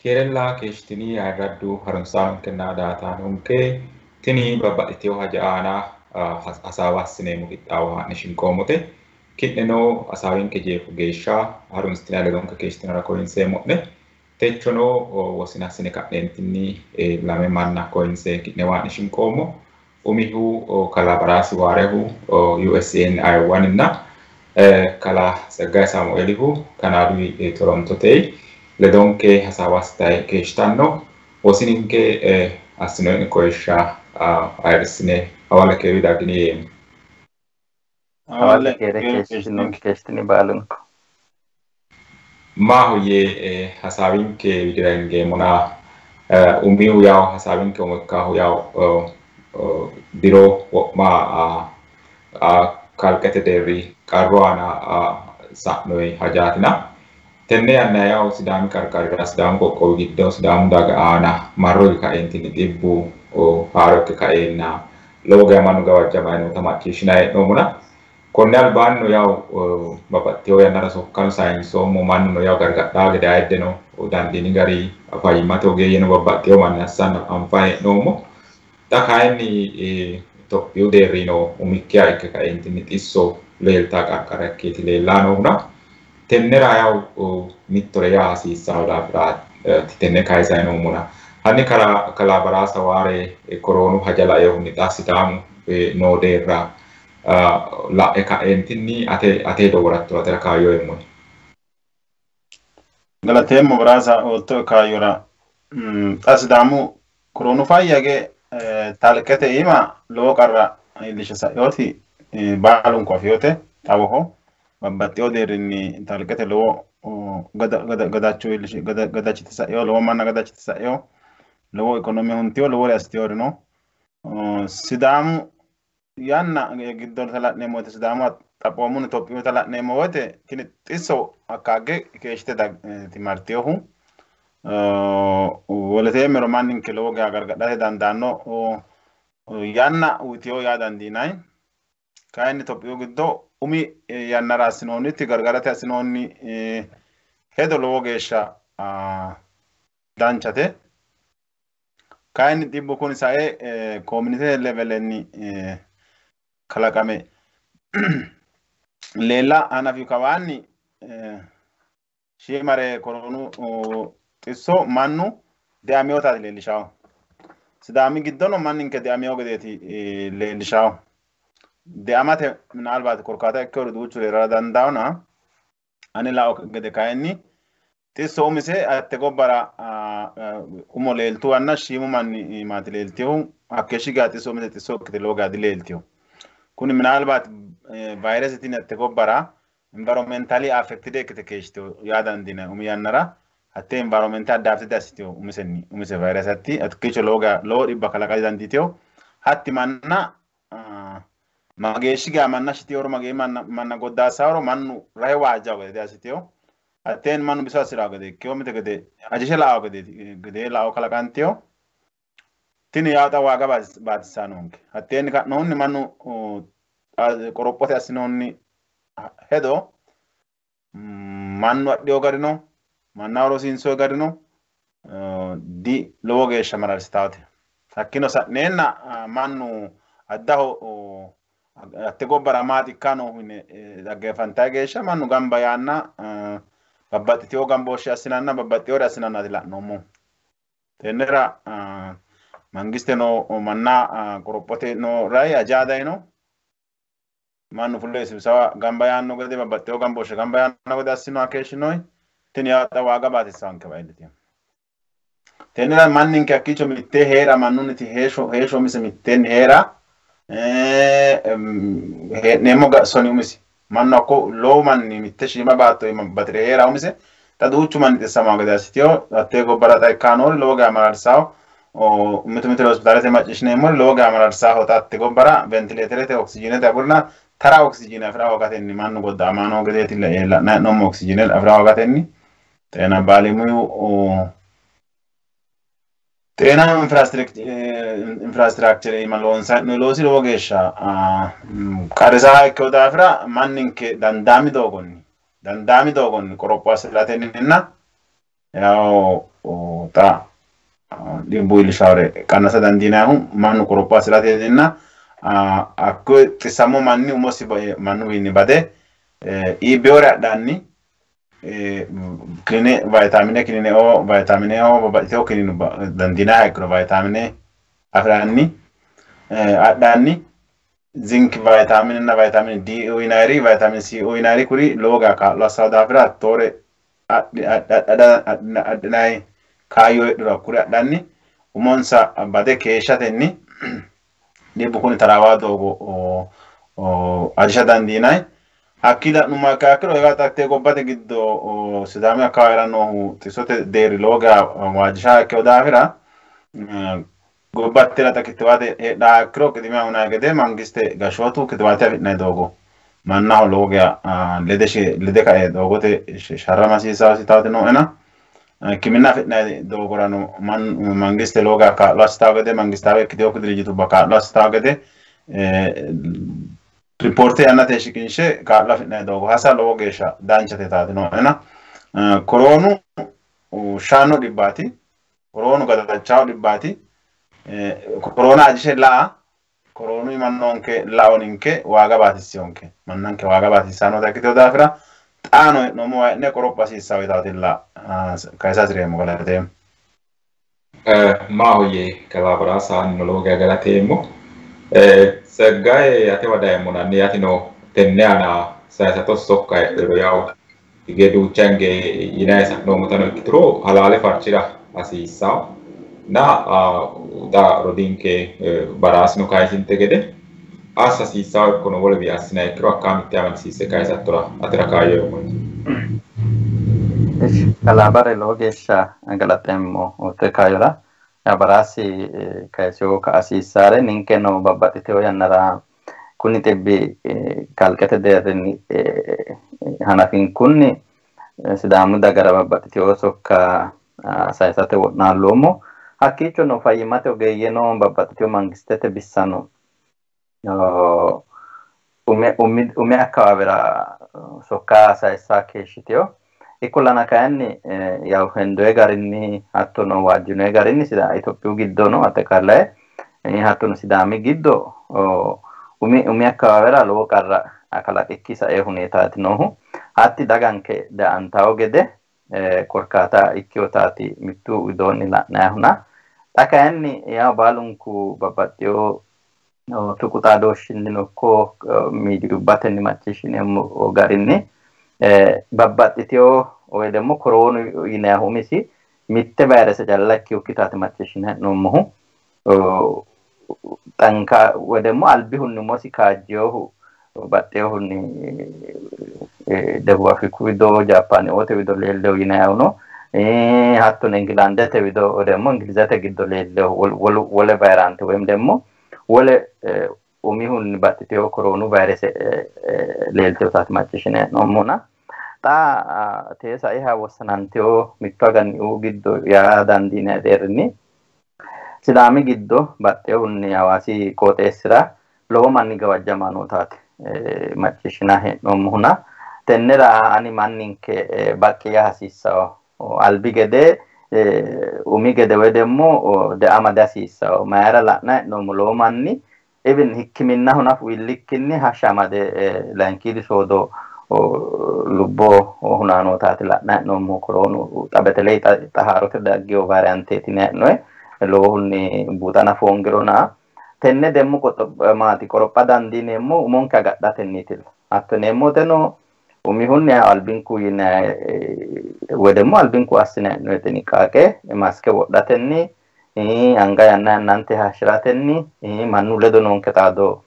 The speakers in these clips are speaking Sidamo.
Kirella keestinii ayirraddu harumsaan kennaa daataan hunkee tini babbaxxitee hajaana hasaawaasinee muqixxaawaa nishin qoomote kidhenoo asaawin kejeefu geeshshaa harumstina legonka keestina rakoinsee mo'ne techonoo wosinasine ka'neentinni lame manna koinsee kidne waan nishin qoomo umihu kala baraasi waarehu USN I1 inna kala Saggaay Saamu'eelihu kanaadui Toronto ta'e ledonke hasaawastai keeshtanno wosininke asinoin koisha ayrisine awala kewi dagini awala kere keestini baalunko mahuye hasaawinke widirenge muna umiu yao hasaawinke umekkahu yao biro ma kalkete deri karwana sa'noi hajaatina tenne anna yao sidami karkara sidam ko giddo sidam daga ana marro ka entini dibbu o haro ka enna loga manu gawajja manu tamakishina no muna konne albanno yao babatiyo ya nara sokkan science mo manu no yao gargadda ga daide no dandini gari afayimato ge yeno babatiyo man nasan amfai no mo takaini to yude rino umikya ka entini tisso lelta karkara kiti lelano na tennera yao mittore yaasi saudabra titenne kaisa no muna hanni kala barasa ware koronu hajala yo ni tasitamu no derra la eka entinni ate do waratto atera kayo emo galatemo barasa otto kayora tasitamu koronu fayyage talkete ima lo qarra ilisha sayoti balun ko fiyote tawoho babbaxxeyo deerinni talqete lowo gadacho ilishe gadachite sayo lowo manna gadachite sayo lowo ekonomi huntiyo lowo astiyor no sidaamu yanna giddon tala'neemo wote sidaamu xaphoomun Itophiyu tala'neemo wote tini xisso akkaagge keeshite timartiyohu woleteemero manninke lowo geya gargadhate dandaanno yanna uyitiyo yaa dandiinay kayinni Itophiyu giddo umi yannara asinoonniti gargarate asinoonni hedo lowo geeshsha danchate kayinni dhibbu kun sae community levelenni kalaqame leella anafi kawaanni shimare koronu xisso mannu de'ameyootaati leellishawo sidaami giddono manninke de'ameyo gedeeti leellishawo de'amate minaalbaati korkaata ikkewori duuchu leellara dandaawona ani lao gede kayinni xisso umise atte gobbara umo leeltuwanna shiimu manni maati leeltihu hakke shigaa xisso umise xisso ikkite lowo geya dileeltihu kuni minaalbaati vayiresitini atte gobbara environmentally affected ikkite keeshtihu yaa dandiinay umi yannara hatte environment adapted assitihu umise vayresatti atkicho lowo dhibba kalaqati dandiitihu hatti manna mageeshiga manna shitiyor mage manna goddaasawro mannu rahe waajaw gede asitiyo ateen mannu biso asiraw gede kiyomite gede ajishe laaw gede laaw kalaqantiyo tini yaata waaga baatisaanonke ateen ka'noonni mannu qorophote assinoonni hedo mannu adhiyo garino manna rosiinsoyo garino di lowo geeshsha mararsitaawte hakkino sa'neenna mannu addaho atte gobbara maati ikkano hine dhaggeeffantay geeshsha mannu gamba yaanna babbaxxiteyo gambooshshe assinanna babbaxxeyore assinannati la'noommo tennera mangiste no manna qorophote no ray ajaaday no mannu fulle sibsawa gamba yaanno gede babbaxxeyo gambooshshe gamba yaanno gede assino akeeshshinoy tini yaata waaga baatissaanke bayditi tennera manninke hakkiicho mitte heera mannunniti heeshsho mise mitteenni heera hee'neemmo soni umisi mannu akko lowo manni mitte shiima baatto batire heera umise ta duuchu manni xissamaa gede assitiyo hattee gobbara xa ikkaanoori lowo geya mararsaao mitu mitire hospitaalete macciishshineemmori lowo geya mararsaao ta hatte gobbara ventileeterete oksijiinete agurina tara oksijiine afira hoogatenni mannu goddaamaanoo gedeeti la'nay hee'noommo oksijiine afira hoogatenni xeena baalimuyu xeena infrastructure ima loonsi lowo geeshsha qarrisaa ikkewo daafira manninke dandaami doogonni qoropho assiratenninna yaao ta dhibbu ilishaare qannasa dandeenyaa mannu qorophaa silaatee jenna akka xisammoo manni umosi mannu inni bade iibeore addaanni kine vitamine O babatiteo kine dandeenyaa haikro vitamine afraanni addaanni zinc vitamin na vitamin D uinari vitamin C uinari kuri loga ka lo sadafra tore adnai kayo dura kuri adanni umonsa bade keshatenni dibu kuni tarawa dogo arisha dandinai akila numaka akro gata te gobbate giddo sidami akairano tisote deri loga wajisha ke odafra gobbattera ta kitwate da kro kidima una gede mangiste gashotu kitwate fitna dogo manna loga lede ka dogo te sharama sisa sitawte no ena kimina fitna dogo rano mangiste loga ka lasta gede mangista kityo kudrijitu baka lasta gede riporte anate shikinshe ka la fitna dogo hasa logesha danchate tawte no ena koronu shano dibati koronu gada chao dibati corona ajishe la corona imannonke laoninke waga batisionke mannanke waga batisano takito dafra tano no mo ne koroppa sissa witawtilla kaisa siremo galate ma hoye kalabra san nologa galatemo saggae ate wadaemo nanni atino tenne ana sa to sokka e yaw igedu change ina sa no mutano kitro halale farchira asisa na da rodinke barasno kaisin tegede asa si sa kono vole vi asina ekro akamite aman si se kaisa tora atra kayo mo kalabare logesha galatemmo ote kayora ya barasi kaisyo ka asisare ninke no babbatiteo yannara kuni tebbi kalkete derni hanafin kunni sidamu dagara babbatiteo sokka saisate wonallomo hakkicho no fayyimate ogeeyyeno babbatiteo mangistete bissano ume akkawaawera sokka saissa keeshshiteo ikkollana kayinni yaw hendoe garinni hattono waajjinoe garinni sida Itophiyu giddo no ate kallae hattono sidaami giddo ume akkawaawera lowo qarra kalaqikki sae huneetaati noohu hatti daganke da''antawo gede korkaata ikkiotaati mittu widoonni la'nayihuna xa kayinni yaw baalunku babbaxxeyo tuqu xaadooshshinni nokko miidiyubbatenni macciishshineemmo garinni babbaxxiteyo woy demmo koroonu yinayihu umisi mitte vayrese calla ikkiyokkitaati macciishshine he'noommohu xanka woy demmo albihunni umosi kaajjeyohu baxxeyohunni Debubi Afriku wido Japaani oote wido leellehu yinayihuno hattono Ingilandete wido demmo Ingilizete giddo leellehu wole vayrante woyim demmo wole umihunni baxxiteyo koroonu vayrese leelteyotaati macciishshine he'noommona xa tee saiha wossananteyo mitto aganni'u giddo yaa dandiinayi deerrinni sidaami giddo baxxeyohunni hawaasi qooxeessira lowo manni gawajjamanootaati macciishshina he'noommohuna tennera ani manninke baqqiya hasiissawo albi gede umi gede woy demmo de''amade hasiissawo mayra la'na he'noommo lowo manni even hikkiminnahu willikkinni hashsha amade layinkidi soodo lubbo hunaanootaati la'na he'noommo koroonu xabeteley xahaarote daggeyo varianteeti he'noe lowohunni buuxana foongirona tenne demmo maati qoropha dandiineemmo umonke agadhatennitilla hatto neemmoteno umihunni albinku yinayi woy demmo albinku assine he'noe xiniqqaaqe maske wodhatenni anga yanna yannante hashshiratenni mannu ledo noonke xaado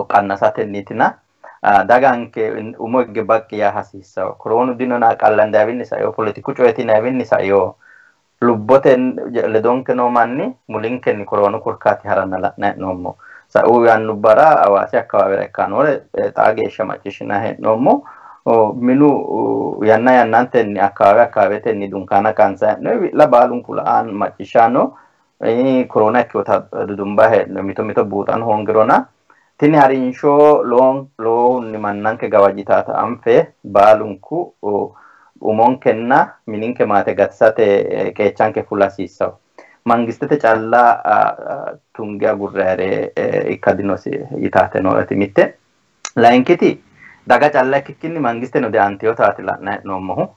qannasatenniitina daganke umo higge baqqi yaa hasiissawo koroonu dinona qallandaawinni saeyo politiku coyetinaawinni saeyo lubbote ledonke noo manni mulinkenni koroonu kurkaati haranna la'na he'noommo sa'u yannubbara hawaasi akkawaawera ikkanoore xaa geeshsha macciishshina he'noommo minu yanna yannantenni akkawaawetenni dunkaana kansa he'noe wi'la baalunku la'an macciishshaano koroona ikkeyota dudumba he'noe mito buuxan hoongirona tini harinsho lowohunni mannanke gawajjitaata anfe baalunku umon kenna mininke maate gatsate qeechanke fulasiisaw mangistete calla tungia gurrere ikkadinosi yitate nooti mitte lainkiti daga calla kikkinni mangiste no de antio taati la'na noommohu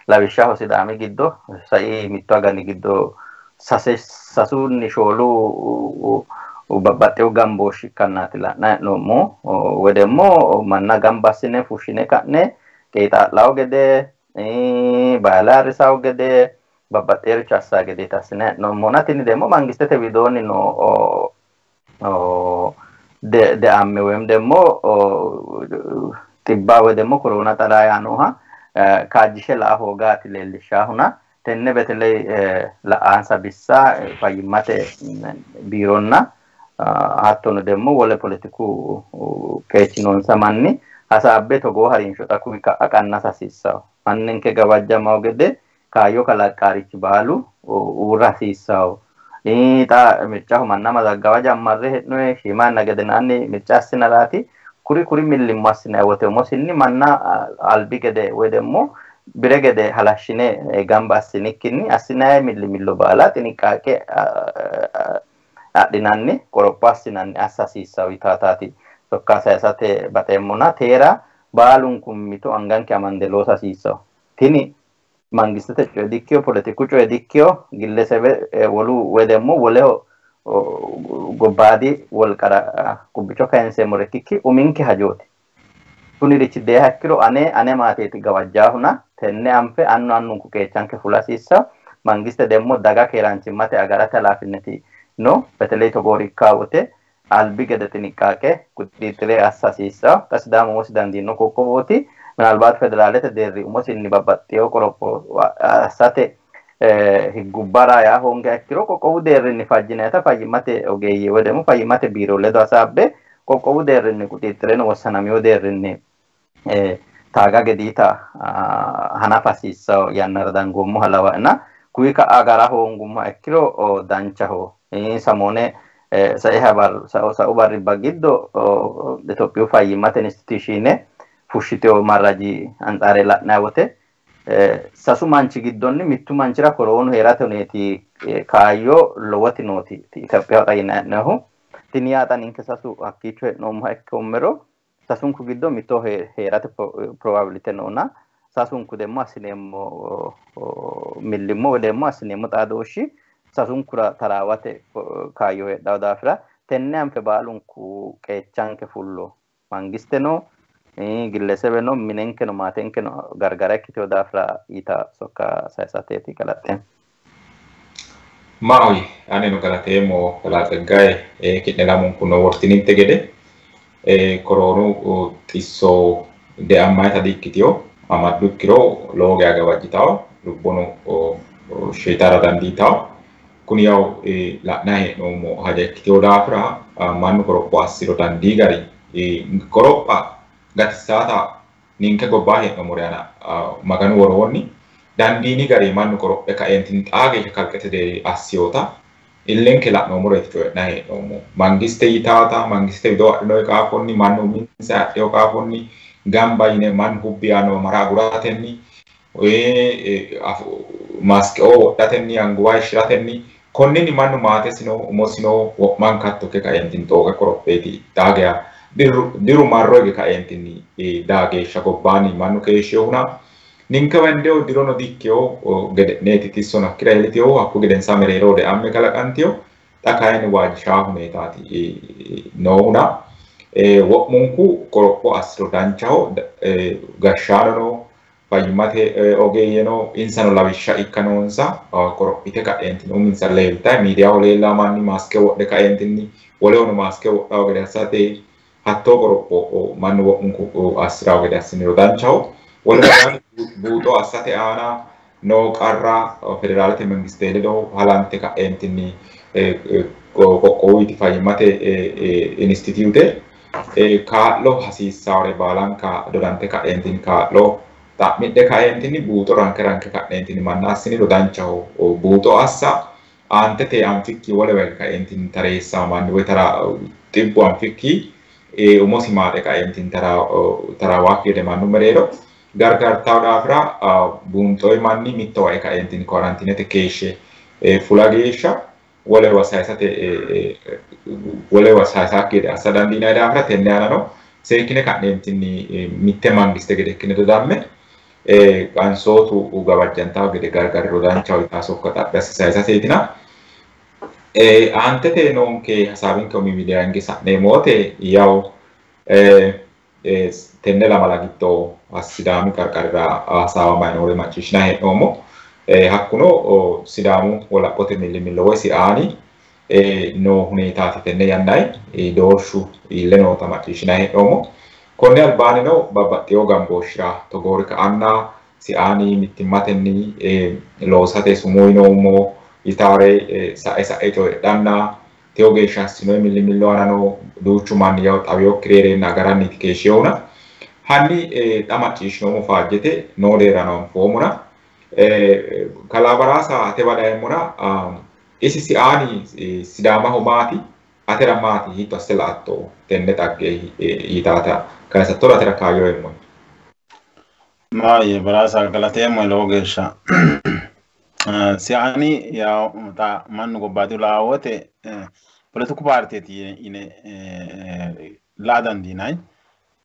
lawishshaho sidaami giddo sai mitto agani giddo sasunni shoolu babbaxxeyo gambooshshi ikkannati la'na noommo wedemmo manna gamba assine fushshine ka'ne qeexaa'lawo gede baalaarisawo gede babbaxxeericho assaa gede tassine noommona tini demmo mangistete widoonni no de'amme woyim demmo xibba woy demmo korona xalaa yaanoha kaajjishe la'a hoogaati leellishshaahuna tenne beteley la'aansa bissa fayyimmate biironna hattono demmo wole politiku qeechinonsa manni hasaabbe togoo harinshoxa kuwi ka'a qannasa hasiissawo manninke gawajjamawo gede kaayyo kalaqqaarichi baalu uurra hasiissawo xa mircaho manna mazaggawa jammarre he'noye shiimaanna gedenaanni mirca assinaraati kuri millimmo assinayi wote umosinni manna albi gede woy demmo bire gede halashshine gamba assinikkinni assinayi millimillo baala xiniqqaaqe adhinanni qoropho assinanni assa hasiissawo yitaataati sokka sayisate baxeemmona teera baalunku mito anganke amande loosa hasiissawo tini mangistete coye dikkiyo politiku coye dikkiyo gillesebe wolu woy demmo woleho gobbaadi wolqara qubbicho kayinseemmore ikkikki uminke hajooti kunirichi deeha ikkiro ane maateeti gawajjaahuna tenne anfe annunku qeechanke fula hasiissawo mangiste demmo daga keeraanchimmate agarate halaafinneti no beteley togoori ikkawote albi gede xiniqqaaqe kuddiitire assa hasiissawo xa sidaamu umosi dandiino qoqqowooti ምናልባት ፌደራሌት deerri umosinni babbaxxeyo qoropho assate higgubbara yaa hoonge ikkiro qoqqowu deerrinni fajjinayta fayyimmate ogeeyye woy demmo fayyimmate biiro ledo hasaabbe qoqqowu deerrinni quxiittireno wossanamiyo deerrinni taaga gediita hanafa hasiissawo yannara dangoommoha lawa'na kuwi ka'a gara hoongumma ikkiro danchaho samoone sa'u barribba giddo Itophiyu fayyimmate institushine fushshiteyo marraji anxaare la'nayi wote sasu manchi giddonni mittu manchira koroonu heerate neeti kaayyo lowoti nooti Itophiyaho xayyinayi'nehu tini yaaxa ninke sasu hakkiicho he'noommoha ikkoommero sasunku giddo mitto heerate probabilite noona sasunku demmo assineemmo millimmo woy demmo assineemmo xaadooshshi sasunkura taraawate kaayyo heedhawo daafira tenne anfe baalunku qeechanke fullo mangisteno gillesebeno minenkeno maatenkeno gargara ikkiteyo daafira yita sokka sayisateeti galaxxeen Maawi aneno galateemmo galaxeggaye ki'ne lamunku no wortinitte gede koroonu xisso de'ammayta dikkitiyo amaddu ikkiro lowo geya gawajjitawo lubbono sheytara dandiitawo kuni yaw la'nayi hee'noommo haja ikkiteyo daafira mannu qoropho assiro dandii gari qoropha gatissaata ninke gobbaa hee'nommore ana maganu woroonni dandiini gari mannu qorophe ka'eentin xaageesha kalqete deeri assiyota illenke la'noommoreeti coyi'nayi hee'noommo mangiste yitaata mangiste widoo adhinoy qaafonni mannu uminsa adheyo qaafonni gamba yine mannu hubbi yaanno mara aguratenni maskeoo wodhatenni anguwa ishiratenni konninni mannu maatesino umosino wo'man kattoke ka'eentin xooqe qoropheeti daageya diru marroge ka'eentinni daageeshsha gobbaani mannu keeshsheyohuna ninke wendeyo dirono dikkeyo gede'neeti tissono hakkira helitiyo hakku gedensa mereeroo de'amme kalaqantiyo xa kayinni waajjishaahuneetaati noohuna wo'munku qoropho assiro danchaho gashshaanono fayyimmate ogeeyyeno insano lawishsha ikka noonsa qorophite ka'eentinni uminsa leeltayi miidiyaho leellaa manni maaske wodhe ka'eentinni wolehono maaske wodhawo gede assate hattoo qoropho mannu wo'munku assirawo gede assiniro danchaho wolere buuxo assate aana no qarra federaalete mangiste ledo halante ka'eentinni qoqqowiti fayyimmate institute kaa'lo hasiissawore baalanka dodante ka'eentinni kaa'lo xa'midhe ka'eentinni buuxo ranke ka'eentinni manna assiniro danchaho buuxo assa aantete anfikki wolewe ka'eentinni tareessaa manni woy xibbu anfikki umosi maaxe ka'eentinni tarawaakki gede mannu mereero gargaartaa daafira buunxoo manni mitto waa'ee ka'eentiin kwarantiinete keeshee fuula geesha wolewa saayisaa gede assa dandiinaa daafira tenne aanano seekine ka'neentinni mitte mangiste gede ikkine dodamme qansootu gabajjantaa gede gargaarri rodaancha hoyitaa sokka xaphi assi saayisa seetina antete nonke hasaabinke umi miidiyaange sa'neemoote yaw tenne lamala giddo sidaami qarqarira hasaawama noore macciishshina hee'noommo hakkuno sidaamu wolaphoote millimillo woy si'aani no huneetaati tenne yannay doorshu iille noota macciishshina hee'noommo konne albaanino babbaxxeyo gambooshshira togoori ka'anna si'aani mittimmatenni loosate sumuuyinoommo yitaare sa'e coyidhanna teo geeshsha assinoy millimillo anano duuchu manni yaw xawiyo kireereenna agaranniti keeshsheewuna hanni xa macciishshinoomo faajjete noo deerano foomuna kalabaraasa ate badhaemmuna isi si'aani sidaamaho maati atera maati hiitto asse la'atto tenne xagge yitaata kayisattola atera kaayyo emmo maaye baraasa galateemmo lowo geeshsha si'aani yaw ta mannu gobbaati laawote politiku paarteeti yine la'a dandiinay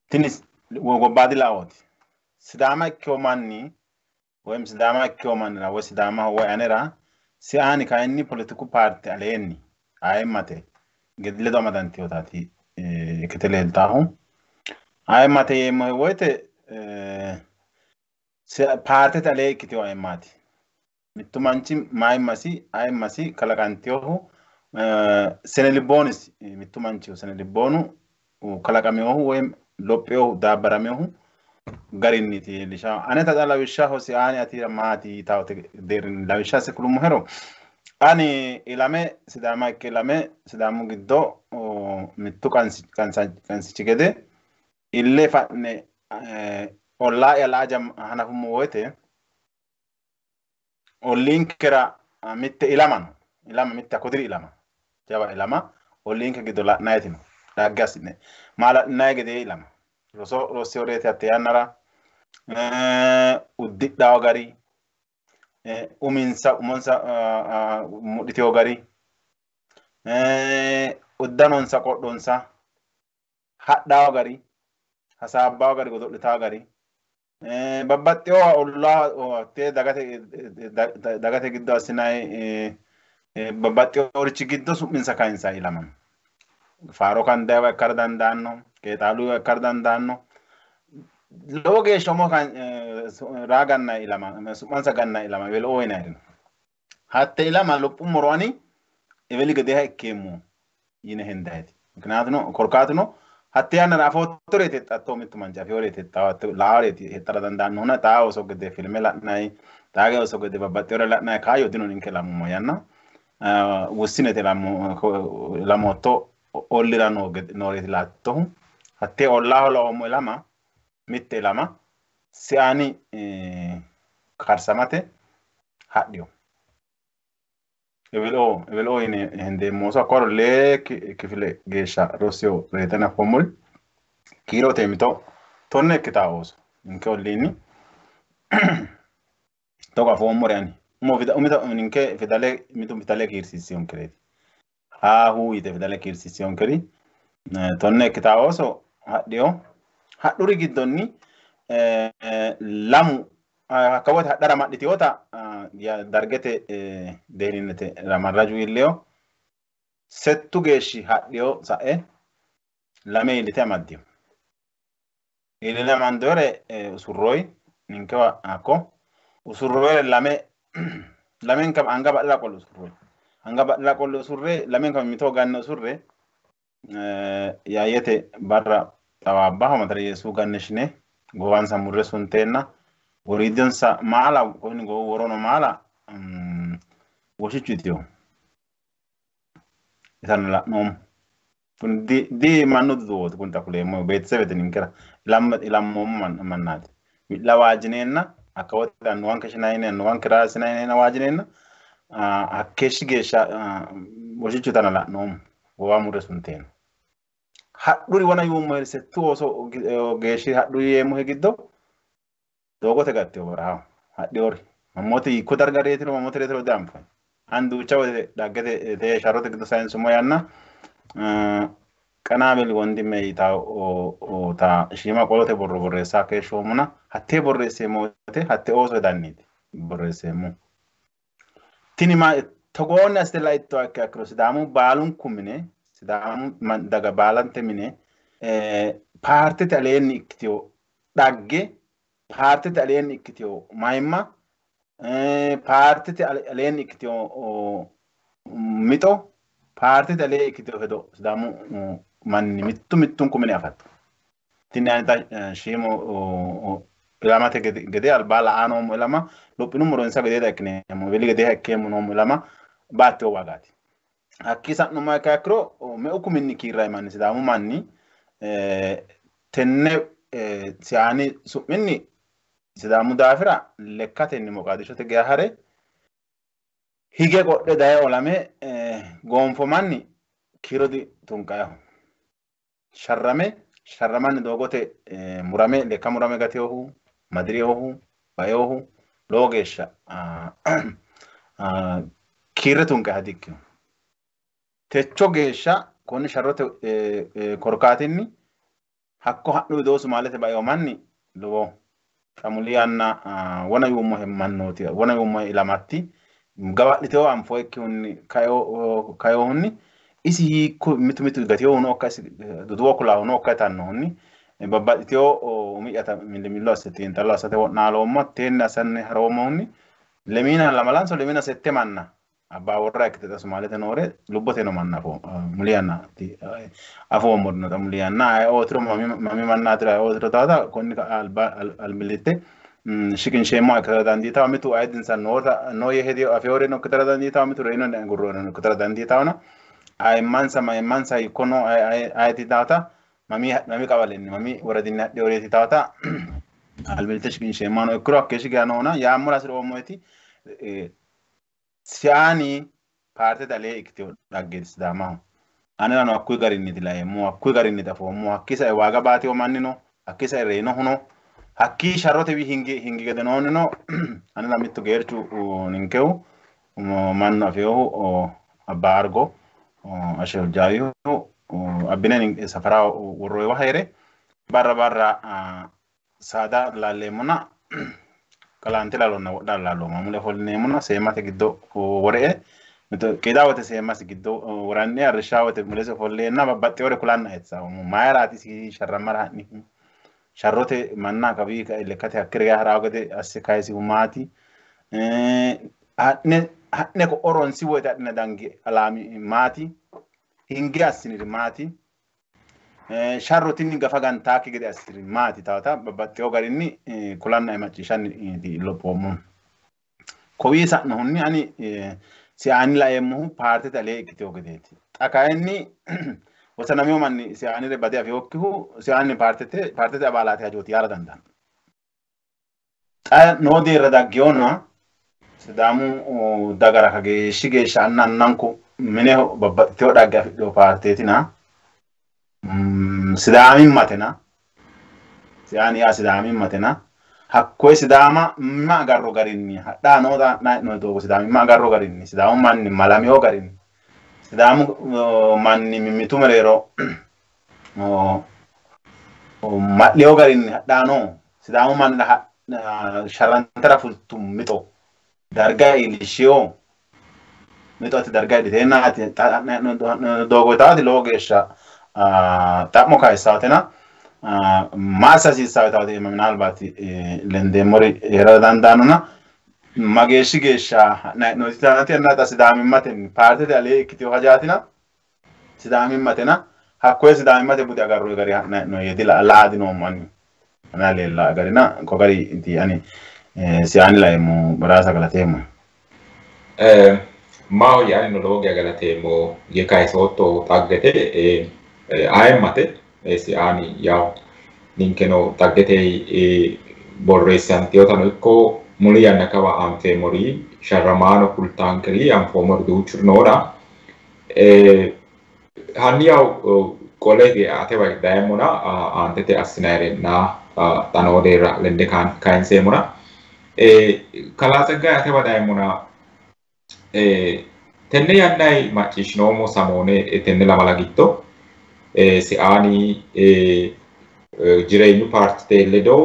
tini gobbaati laawooti sidaama ikkeyo manni woyim sidaama ikkeyo mannira woy sidaamaho woy anera si'aani kayinni politiku paarte aleenni ayimmate gedi ledo amadantiyotaati ikkite leeltaahu ayimmate yeemmohe woyte paartete alee ikkiteyo ayimmaati mittu manchi ayimmasi kalaqantiyohu sene libboonis mittu manchihu sene libboonu kalaqameyohu woyim lopheyohu daabbarameyohu garinniti leellishawo ane taxa lawishshaho si'aani atira maati yitawote deerrinni lawishsha asse kulummohero ani ilame sidaama ikke ilame sidaamu giddo mittu qansichi gede ille fa'ne ollaa'ya la'aja hanafummo woyte olliinkera mitte ilama mitte akkodiri ilama jaba ilama olliinke giddo la'nayitino dhagge assine maa la'nayi gede ilama rosse horeeti hatte yannara uddidhawo gari umonsa mudhiteyo gari uddanonsa qodhonsa hadhawo gari hasaabbawo gari godo'litawo gari babbaxxeyo ollaa te dagate giddo assinayi babbaxxeyorichi giddo su'minsa kayinsa ilamano faaro kandayiwa ikkara dandaanno qeexaaluyiwa ikkara dandaanno lowo geeshsha umo raa ganna ilama su'mansa ganna ilama ewel ooyinayirino hatte ilama lophummoro ani eweli gedeha ikkeemmo yine hendayiti mikinaatuno korkaatuno hatte yannara afoottoreeti hexxatto mittu manchi afeyoreeti hexxawo laaworeeti hexxara dandaannohuna xaa oso gede filme la'nayi xaage oso gede babbaxxeyore la'nayi kaayyo dino ninke lamummo yanna wussinete lamootto ollira nooreeti laattohu hatte ollaaho laoommo ilama mitte ilama si'aani karsamate hadhiyo eweloo yine hendeemmooso akkoro lee kifile geeshsha rossiyo reetena afommori kiirote mito tonne ikkitawo ooso ninke olliinni togo afoommore ani umita ninke fidale mitu fidale kiirsiisiyonkereeti haahu yite fidale kiirsiisiyonkeri tonne ikkitawo ooso hadhiyo hadhuri giddonni lamu akka wote hadhara madhitiyota dargete deerinnete ramarraju illeyo settu geeshshi hadhiyo sa'e lame iillite amaddiyo iillite amandoyore usurroyi ninkewa akko usurroyre lamenka anga badhira qolle usurroyi anga badhira qolle usurre lamenka mitoo ganne usurre yaayete barra xawaabbaho matara yeesuu ganne shine gowansa murre sunteenna woriidonsa maala konni gowu worono maala woshichu itiyo isan la'noom kun di mannu duwooti kun takuleemmo beetisebete ninkera ilammoommo mannaati wi'la waajineenna akka wote annuwanke shinayine annuwanke raasinayinena waajineenna hakkeeshshi geeshsha woshichu tana la'noom gowa murre sunteenna hadhuri wana yuummo settu ooso geeshshi hadhuri yeemmohe giddo dogote gatte ora hadde ori mamoti ko darga retiro mamoti retiro damfa andu chawde daggete de sharote gido science mo yanna kanamel wondi me ta o ta shima qolote borro borreessa ke shomuna hatte borreesseemo te hatte oso danniti borreesseemo tini ma togonna stella itto akka akro sidamu balun kumine sidamu man daga balante mine parte talen iktio dagge parte talen iktio maimma parte talen iktio mito parte talen iktio hedo sidamu manni mittun kumine afatto tini anta shimo ilamate gede albala ano mo ilama lopinu muro insa gede dakne mo veli gede hakke mo no ilama batte o wagati akkisa no ma kakro me ukuminni kirra manni sidamu manni tenne siani suminni sidamu dafira lekkatenni moqadishote ge hare hige godde daye olame gonfo manni kirodi tunkayo sharramanni dogote murame lekka murame gateohu madriyohu bayohu logesha kirre tunka hadikki techo gesha kon sharrote korkatinni hakko haddu dosu malete bayo manni lowo kamuliyanna wana yumo hemmannoti wana yumo ilamatti gawadlitewo am fo ekkuni kayo hunni isi ko mitu gatiyo no kas duwo kula no katanonni babbaditewo umiyata millo asetin talla asate wonalo mo tenna sanne haromonni lemina lamalanso lemina sette manna abba worra ekte somalete nore lubbote no manna fo muliyanna ti afo morno muliyanna otro mami manna tra otro tata konni al milite shikin shemo akara dandita mitu aidin san no yehedi afeore no katra dandita mitu reino ngurro no katra dandita ona ay mansa ikono ay ti data mami kabaleni mami waradin hadde oreti tata al milite shikin shemo no kro keshi ganona ya amura siro moeti siani parte dale iktio daggis dama anana no akku garinni dilaye mo akku garinni dafo mo akkisa e waga baati o mannino akkisa e reino huno hakki sharote wi hingi gede nonno anana mitto gertu ninkew mo manno afew o abargo ashel jayu abinen safara worro wa hayre barra sada la lemona kala antela lonna dalla lo mamule folne mona semate giddo wore to kedawate semase giddo woranne arshawate mulese folle na babbatte ore kulanna etsa mayarati si sharramara ni sharrote manna kabi ka lekate hakkirga harawgade asse kaysi umati hatne ko oron si woyta dina dangi alami mati hingi assinir mati sharrotinni gafagan taaki gede asiri mati tawta babbatte o garinni kulanna e maccishanni di lopomon ko wi sa no ni ani si ani la emu parte tale kitio gedeti akayni wasanami manni si ani re bade afi okku si ani parte abalati hajoti yara dandan ta no de radagiona sidamu dagara kage shige shannan nanko mene babbatte o dagga fiddo parte tina sidamin matena siani ya sidamin matena hakko sidama ma garro garinni hadda no da no do sidamin ma garro garinni sidamu manni malami o garinni sidamu manni mitumerero o madli o garinni hadda no sidamu man sharantara fultum mito darga ilishio mito ati darga di tena ati no dogo taati logesha tapmo kai saatena masa si saata de maminal bati lende mori era dandanuna mageshi gesha no titati andata sidami maten parte dale kitio hajatina sidami matena hakko sidami mate budi agarro gari no yedila laadi no mani ana lela garina ko gari inti ani si ani la emu barasa galatemo mao yani no logi galatemo ye kai sotto taggete mate si ani yaw ninkeno taggete borreessanti otano ikko muliyanna kawa amte mori sharramano kultankeri am fomor duchurnora hanni yaw kolegi ateba daemona antete assinare na xanoodera lende kaayinseemura kalaatsaggaa ate wadaayimuna tenne yannay macciishshinoomo samoone tenne lamala giddo si'aani jireenyu paartite ledo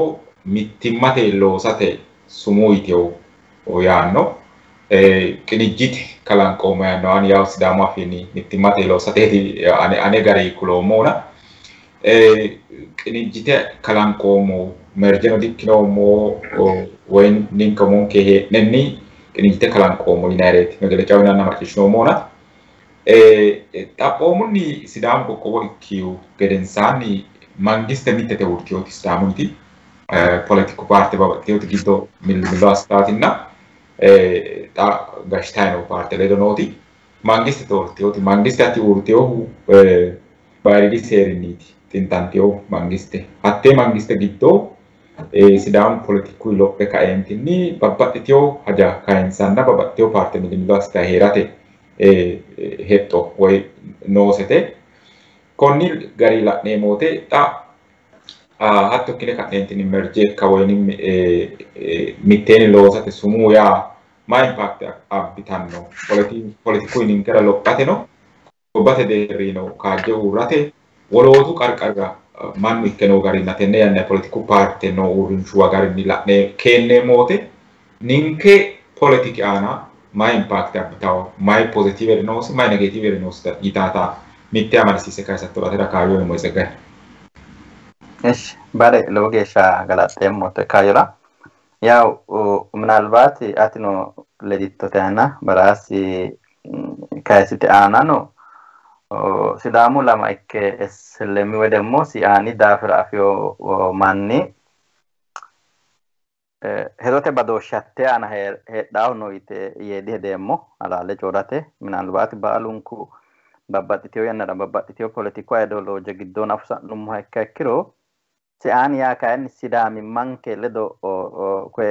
mittimmate loosate sumuu yitewo yaanno qinijjite kalanqoommo yaanno ani yaw sidaamu afiinni mittimmate loosateeti ane garii kuloommoona qinijjite kalanqoommo merjeno dikkinoommo woyin ninkamonke hee'nenni qinijjite kalanqoommo yinayireeti megelecaw yinanna macciishshinoommona xaphoomunni sidaamu qoqqowo ikkiyu gedensaanni mangiste mittete uurtiyoti sidaamunniti politiku paarte babbaxxitewoti giddo millo assitaatinna xa gashitayi noo paarte ledo nooti mangistete uurtiyoti mangiste hatti uurtiyohu baaridi seerinniiti xintantiyohu mangiste hattee mangiste giddo sidaamu politiku lophe kaeentinni babbaxxitewo haja kayinsanna babbaxxitewo paarte millo assitayi heerate hexxo woy noosete konni gari la'neemoote xa hatto ikkine ka'neentinni merjeekka woynim mitteeni loosate sumuu yaa ma impact abbitanno politikuyi ninkera lophateno gobbate deerriino kaajje uurrate wolootu qarqarira mannu ikke noo garinna tenne yanna politiku paarte noo uurrinshuwa garinni la'ne kenneemoote ninke politiki aana ma impact abbitawo may positive noosi may negative noosi yitaata mitte amansiise kaysattoratera kaayyo immoo isegay bare lowo geeshsha galaxeemmote kaayyola ያው ምናልባት አትኖ ለዲቶታና በራሲ ካይሲቲ አና ነው ሲዳሙ ለማይከ ስለሚ ወደሞ ሲአኒ ዳፍራፊዮ ማኒ ሄዶተ ባዶሻቴ አና ሄዳው ነው ይተ የደደሞ አላለ ጆራቴ ምናልባት ባሉንኩ ባባጥቲዮ ያና ባባጥቲዮ ፖለቲካ አይዲዮሎጂ ግዶን አፍሳኑ ማይከክሮ si'aan yaa kayan sidaami manke ledo kwe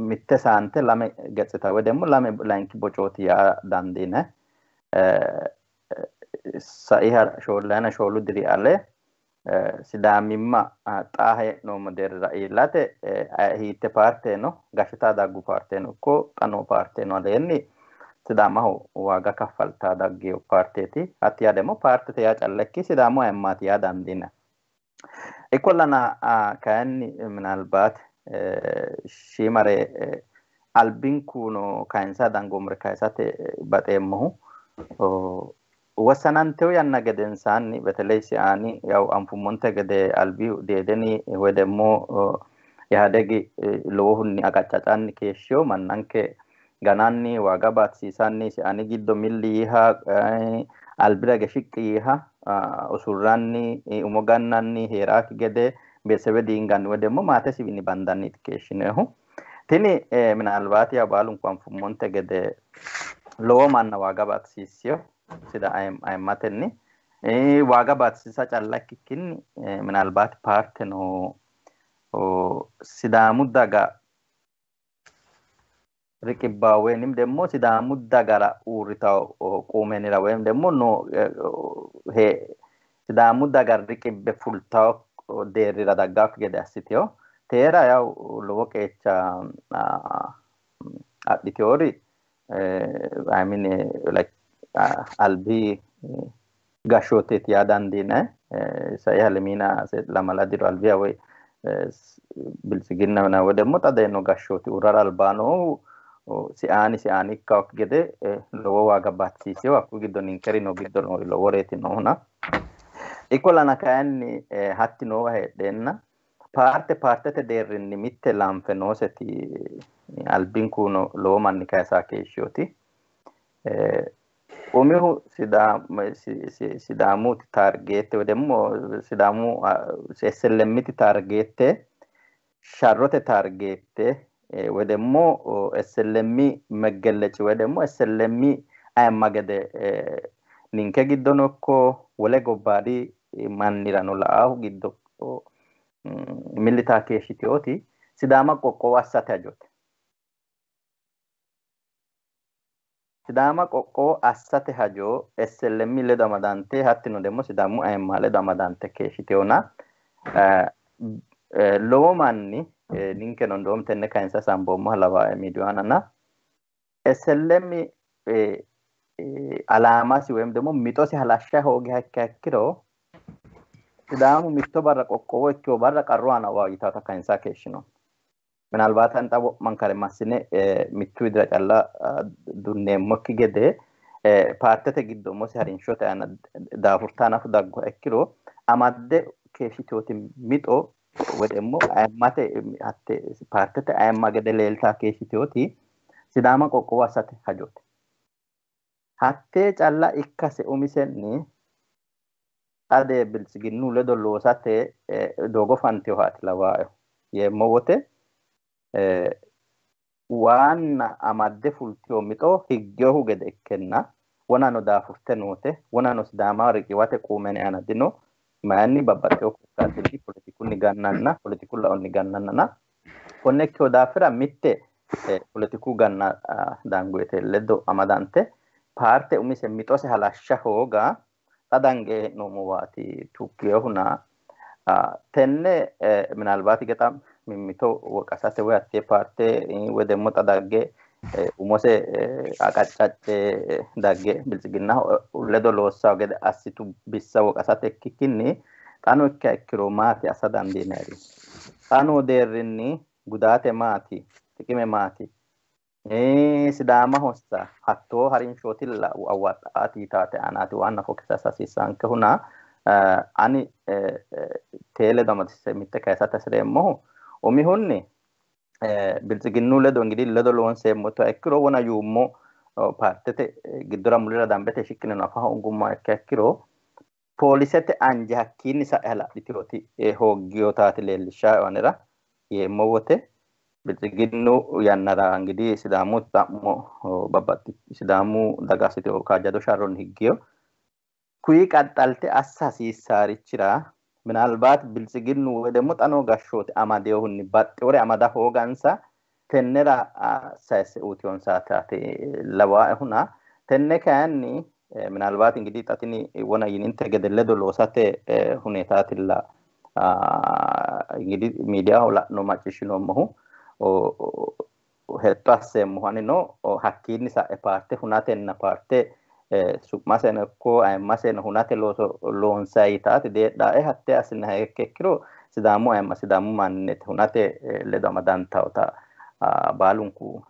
mitte saante lame getsita wedemo lame lanki bocooti yaa dandine sa'iha shoolana shoolu diri ale sidaamimma xaahe no moderra ilate hiite parte no gashita daggu parte no ko xano parte no alenni sidaamaho waaga kaffalta dagge parteti atiya demo parte ya callekki sidaamo emmati yaa dandine ekolana kaanni minalbaat shimare albin kuno kainsa dangomre kaisate bateemmo wasanantew yanna gedensaanni betelay siani yaw anfumonte gede albi deedeni wedemo yaadegi lowhunni agacacanni keeshsho mannanke gananni waaga baatsiisanni siani giddo milliha albira geshiqiha usurranni umogannanni heeraaki gede besebe dinganni wedemo maate sibini bandanni keeshshinehu tini minalbaati ya baalun kwanfumonte gede lowo manna waaga baatsiisiyo sida aymatenni waaga baatsiisa callakkikinni minalbaati parte no sidaamu daga riqibbawenim demo sidaamu dagara uurritaw quumenira wem demo no he sidaamu dagar riqibbe fultaw deerira daggaaf gede assitiyo teera yaw lowo qeecha adhitiyoori I mean like albi gashooteeti yaa dandine sai halimina se lamaladiro albi away bilsiginna na wedemo tadeno gashooti urara albano siani kaak gede lowo waaga baatsiisiyo akku giddo ninkeri no giddo no lowo reeti noona ikolana kaanni hatti noowa heedhenna partete deerrinni mitte lanfe nooseti albin kuno lowo manni kaysaa keeshshooti umihu sidaamuti targeette wedemmo sidaamu SLMiti targeette sharrote targeette wedemo SLM meggeleci wedemo SLM ayma gede ninke giddo nokko wole gobbaadi mannirano la'ahu giddo milita keeshshitiyooti sidaama qoqqowo assate hajote sidaama qoqqowo assate hajo SLM ledo amadante hattino demo sidaamu ayma ledo amadante keeshshitiyona lowo manni ninke non doom tenne kainsa samboommo halawaa miidiyaanana SLM alaamasi ወይም ደግሞ ሚጦስ ያላሻ ሆጊ hakkiro sidaamu mitto barra qoqqowo ikkio barra qarruana waayitaata kainsa keeshino ምናልባት አንጣቦ ማንካለ ማስኔ ሚቱ ይድራ ጫላ ዱኔሞክ ገደ ፓርተተ ጊዶሞ ሲያሪንሾታ ያና ዳፉርታናፍ ዳጎ እክሮ አማደ ከሽቶት ሚጦ ወደሞ አማተ አተ ፓርተተ አማ ገደ ሌልታ ከሽቶቲ ሲዳማ ቆቆዋ ሳተ ሀጆት ሀቴ ጫላ ኢካሴ ኡሚሰኒ አደ ብልጽግኑ ለዶሎ ሳተ ዶጎ ፋንቴው ሀት ለዋዮ የሞወተ waanna amadde fultiyo mito higgehu gede ikkenna wonano daafurte noote wonano sidaama riqiwate quumene anadino maanni babbaxeyo kukkaatinni politikunni gannanna politikulla onni gannanna konne ikkeo daafira mitte politiku ganna danguete leddo amadante parte umise mitose halashsha hooga xadange noomowaati tukkiyehuna tenne minalbaati getam mimito waqasate way atte parte wedemo xadagge umose aqaccacce dagge bilጽግና ledo loossa gede assitu bissa waqasate kikkinni xano ikkiro maati asadandineri xano deerrinni gudate maati tikime maati sidaama hossa hatto harinshotilla awwaxaati taate anati wanna fokisa sasisanke huna ani tele damatse mitte kaysata siremmo omihonni bilጽግኑ ledo ngidi ledo loonseemmo to ekkiro wona yuummo partete giddora mulira dambete shikkine nafa ungumma ekkiro polisete anje hakkiinni sa'ala ditiroti hoggiyotati leelisha onera yemmo wote bilጽግኑ yannara ngidi sidaamu tammo babatti sidaamu dagasite kaajado sharron higgiyo kui qaxalte assasiisarichira ምናልባት ብልጽግኑ ወደሞ ጣኖ ጋሾት አማዴውኒ ባጥወሬ አማዳ ሆጋንሳ ተነራ ሳይስ ኡቲዮን ሳታቴ ለዋሁና ተነካኒ ምናልባት እንግዲህ ጣቲኒ ወና ይንንተ ገደለዶ ሎሳቴ ሁኔታትላ እንግዲህ ሚዲያው ላኖ ማጭሽኖ መሁ ሄጣሰ መሆን ነው ሀኪኒ ሳ ፓርቴ ሁናቴና ፓርቴ sukmasene ko aymasene hunate loon sayitaat de dae hatte asina hekkiro sidamu ayma sidamu mannet hunate ledo madantauta balunku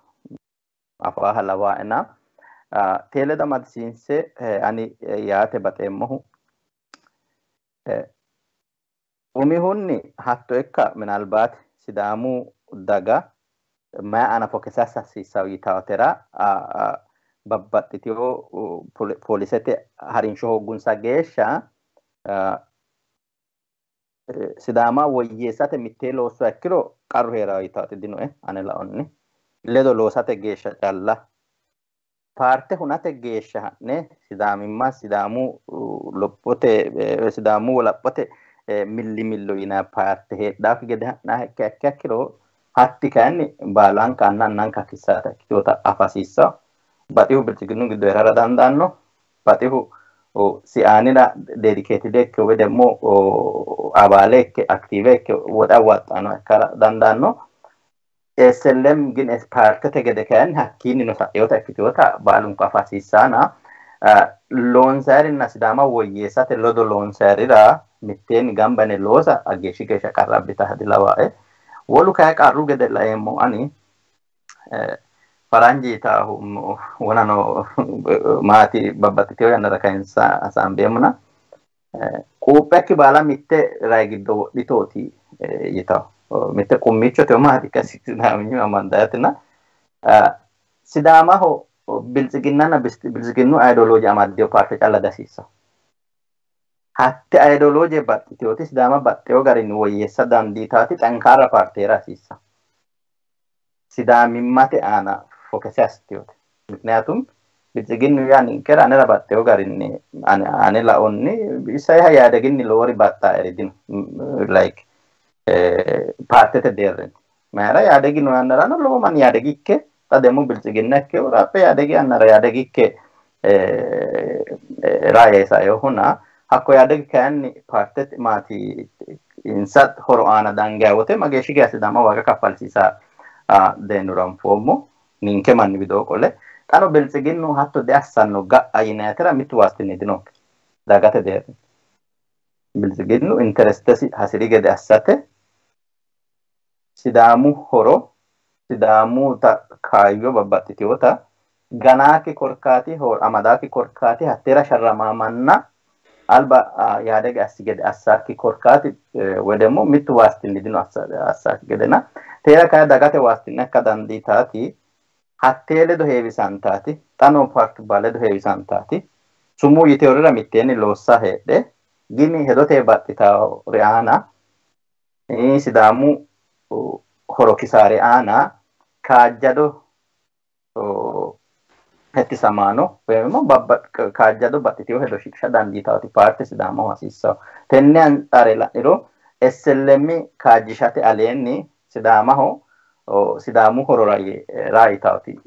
afa halawa ena tele da madsinse ani yaate batemmo umihunni hatto ekka minalbat sidamu daga ma ana fokesasa sisawitaatera babbattitiyo polisete harinsho hoggunsa geeshsha sidaama woyyeessate mittee loosso ikkiro qarru heerawitaati dino ane laonni ledo loosate geeshsha calla parte hunate geeshsha ha'ne sidaamimma sidaamu lophote sidaamu wolaphote millimillo yina parte heedhaaf gede ha'na ikkiro hatti kayinni baalanka annannanka kissata ikkitota afasiissa batihu bilጽግኑ giddo erara dandaanno batihu si aanira dedicated ikke wedemo abale ikke active ikke woda waxano ekkara dandaanno SLM gin partete gede kan hakkiini no sayota ikkitota baalunku afasiisana loonsarina sidaama woyyeessate lodo loonsarira mitteen gambane loosa ageeshi geesha qarrabbita hadilawae wolu kay qarru gede laemo ani faranji tahu wonano maati babbattitiyo yannara kainsa asambeemuna quuphekki baala mitte raygiddo wodhitooti yitaw mitte qummichote maati kasi sidaamnyu amandayatina sidaamaho bilጽግናና bilጽግኑ ideology amaddeyo parte calla dasiissa hatte ideology baxxitiyoti sidaama baxxeyo garinni woyyeessa dandiitaati xankaara parteera hasiissa sidaamimmate aana fokese astiyot ምክንያቱም bilጽግኑ ያን እንከራ አነራ ባጤው ጋርኒ አነ ላኦኒ ቢሳይ ያደግኒ ሎሪ ባጣ ኤሪዲን ላይክ ፓርቴተ ደረን ማራ ያደግ ነው አነራ ነው ሎማን ያደግከ ታደሙ bilጽግናከ ወራፈ ያደግ አነራ ያደግከ ራያሳ የሆና አኮ ያደግ ካን ፓርቴት ማቲ insat horo ana dangawote mageeshi gasidama waga kaffalsiisa denuran fomo ninke manni wido qole xano beltsiginnu hatto de assanno ga'a yinaytera mitu wastinni dinok dagate deer beltsiginnu interestesi hasiri gede assate sidamu horo sidamu ta kaayyo babbaxxitiyota ganaaki korkaati hor amadaaki korkaati hattera sharramamanna alba yaadega assigede assaki korkaati wedemo mitu wastinni dino assaki gedena tera kaya dagate wastinni akka dandiitaati hattele do heewisantati xano part bale do heewisantati sumu yiteorira mitteenni loossa heedhe gini hedote baxxita reana sidamu horo kisaare ana kaajjado hetti samano wemo babba kaajjado baxxitiyo hedo shiksha dandiitaati parte sidamaho hasiissawo tenne anxare la'niro SLM kaajjishate aleenni sidamaho sidamu horo raayitaati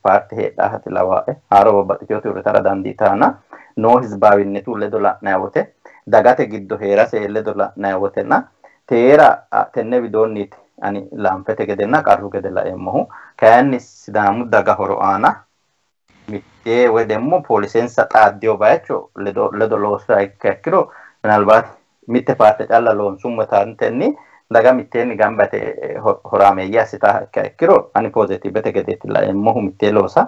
parte heedhaati lawaa'e haaro babbaxxitiyoti urritara dandiitaana noo hizbaawinnitu ledo la'nayiwote dagate giddo heerase ledo la'nayiwotenna teera tenne widoonniiti ani laanfete gedenna qarru gede laeemmohu kayinni sidamu daga horo aana mittee wedemmo poolisensa xaaddiyo bayicho ledo loossa ikkiro minalbaati mitte parte calla loonsummo taantenni daga mitteenni gambate horaameeyya assita ikkiro ani pozitiivete gedeetti laeemmohu mittee loosa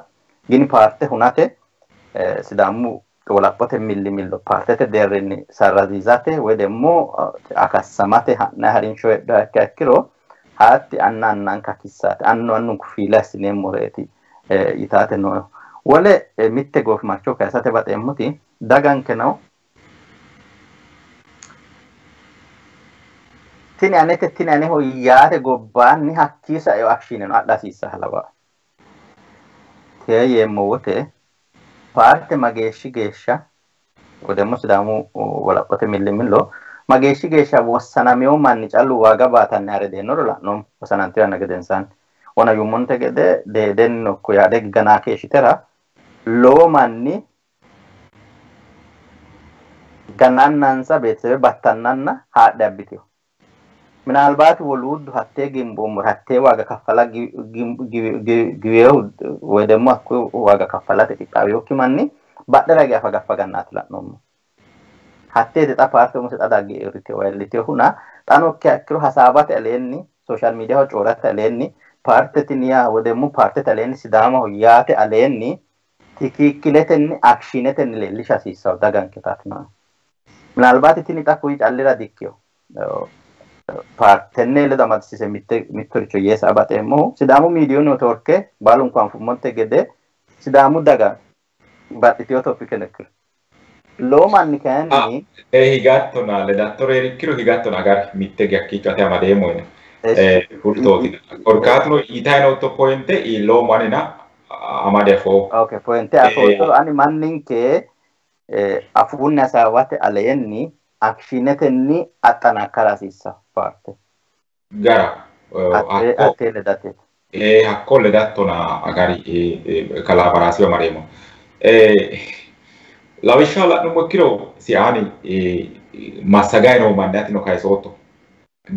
gini parte hunate sidamu wolaphote millimillo partete deerrinni sarraziizate wedemmo akassamate ha'nayi harinsho heedhaa ikkiro haatti annanka kissaate annunku fiila assineemmoreeti yitaate no wole mitte goofimarcho kayisate baxeemmoti daganke no tini aneho yaate gobbaanni hakkiisa eo akshiineno adhasiissa halawa tee yeemmo wote parte mageeshshi geeshsha wedemmo sidamu wolaphote millimillo mageeshshi geeshsha wossanameyo manni callu waaga baatanni hare deennoro la'noom wosanantiranna gedensaanni ona yummonte gede deedenni okko yaade ganaa keeshshitera lowo manni ganannansa beetsewe battannanna haadhe abbitiyo minaalbaati woluuddu hattee gimboommo hattee waaga kaffala giweehu wedemmo hakku waaga kaffalate qixxaawiyokki manni badherage afa gaffa gannaati la'noommo hatteeti xa parte umose xa dagge irrite wayillite huna xanokki akkiro hasaabate aleenni social media coorate aleenni partetiniya wedemmo partete aleenni sidaamaho yaate aleenni tikikkiletenni akshiinetenni leellisha hasiissawo daganke taatino minaalbaati tini xa kuyi callira dikkiyo partenne ledo amadisiise mittoricho yeesa abaxeemmohu sidamu miidiyu neetworke baalunku anfummonte gede sidamu daga baxxitiyo toppike nekkiro lowo manni kayinni higattona ledattore rikkiro higattona agar mitte gakkiicote amadeemmo furtooti korkaatuno yitai nootto pointe lowo mannina amade afoo okay pointe afoo ani manninke afuunni hasaawate aleenni akshiinetenni axxanakkara hasiissa parte gara attee ledate hakko ledattona agari kalaabaraasiyo mareemo lawishshaho la'nummo ikkiro si aani massagayi noo manni atino kayisootto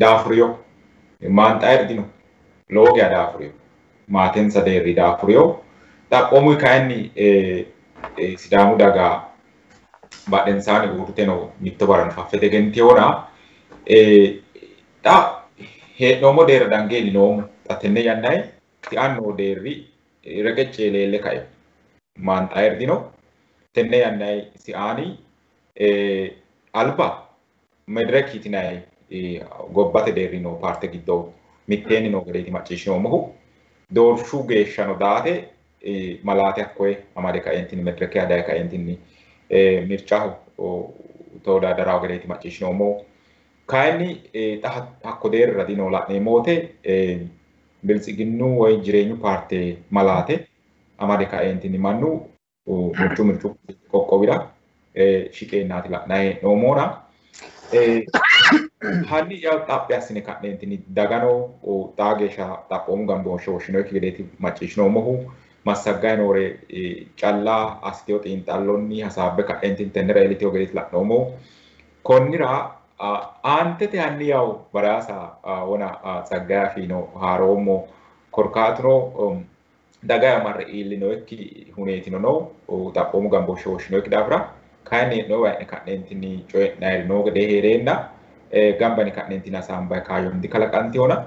daafuriyo maanxayirdino lowo geya daafuriyo maatensa deerri daafuriyo xaqqoomuyi kayinni sidaamu daga badhensaani uurrite no mitto barano faffete gentiyona xa hee'noommo deerra dangeeli noomo xa tenne yannayi si annoo deerri reqecce leelle kayo maanxayirdino tenne yannayi si aani alba medirek yitinayi gobbate deerri no parte giddo mitteenni no gedeeti macciishshinoommohu doorshu geeshshano daate malaate hakkoye amade kaeentinni medireke hadaye kaeentinni mircaho tewodaadaraawo gedeeti macciishshinoommohu kayinni xa hakko deerra dino la'neemmote biltsiginnu woy jireenyu parte malaate amade kaeentinni mannu mircu qoqqowira shiqeennaati la'nayi hee'noommoona hanni yaw xaphi assine ka'neentinni dagano xaa geeshsha xaphoomu gambooshshe woshshinoykki gedeeti macciishshinoommohu massaggayi noore calla assiteyo xiinxallonni hasaabbe ka'neentinni tennera iilliteyo gedeeti la'noommohu konnira Ante te hanni yaw barasa wana sagaya fino haromo korkatno dagaya marre illino ekki hunetino no tappomu gambo shoshino ekki dafra kayne no wa kadentini coy nairi no gede herenna gambani kadentina samba kayom di kala kantiona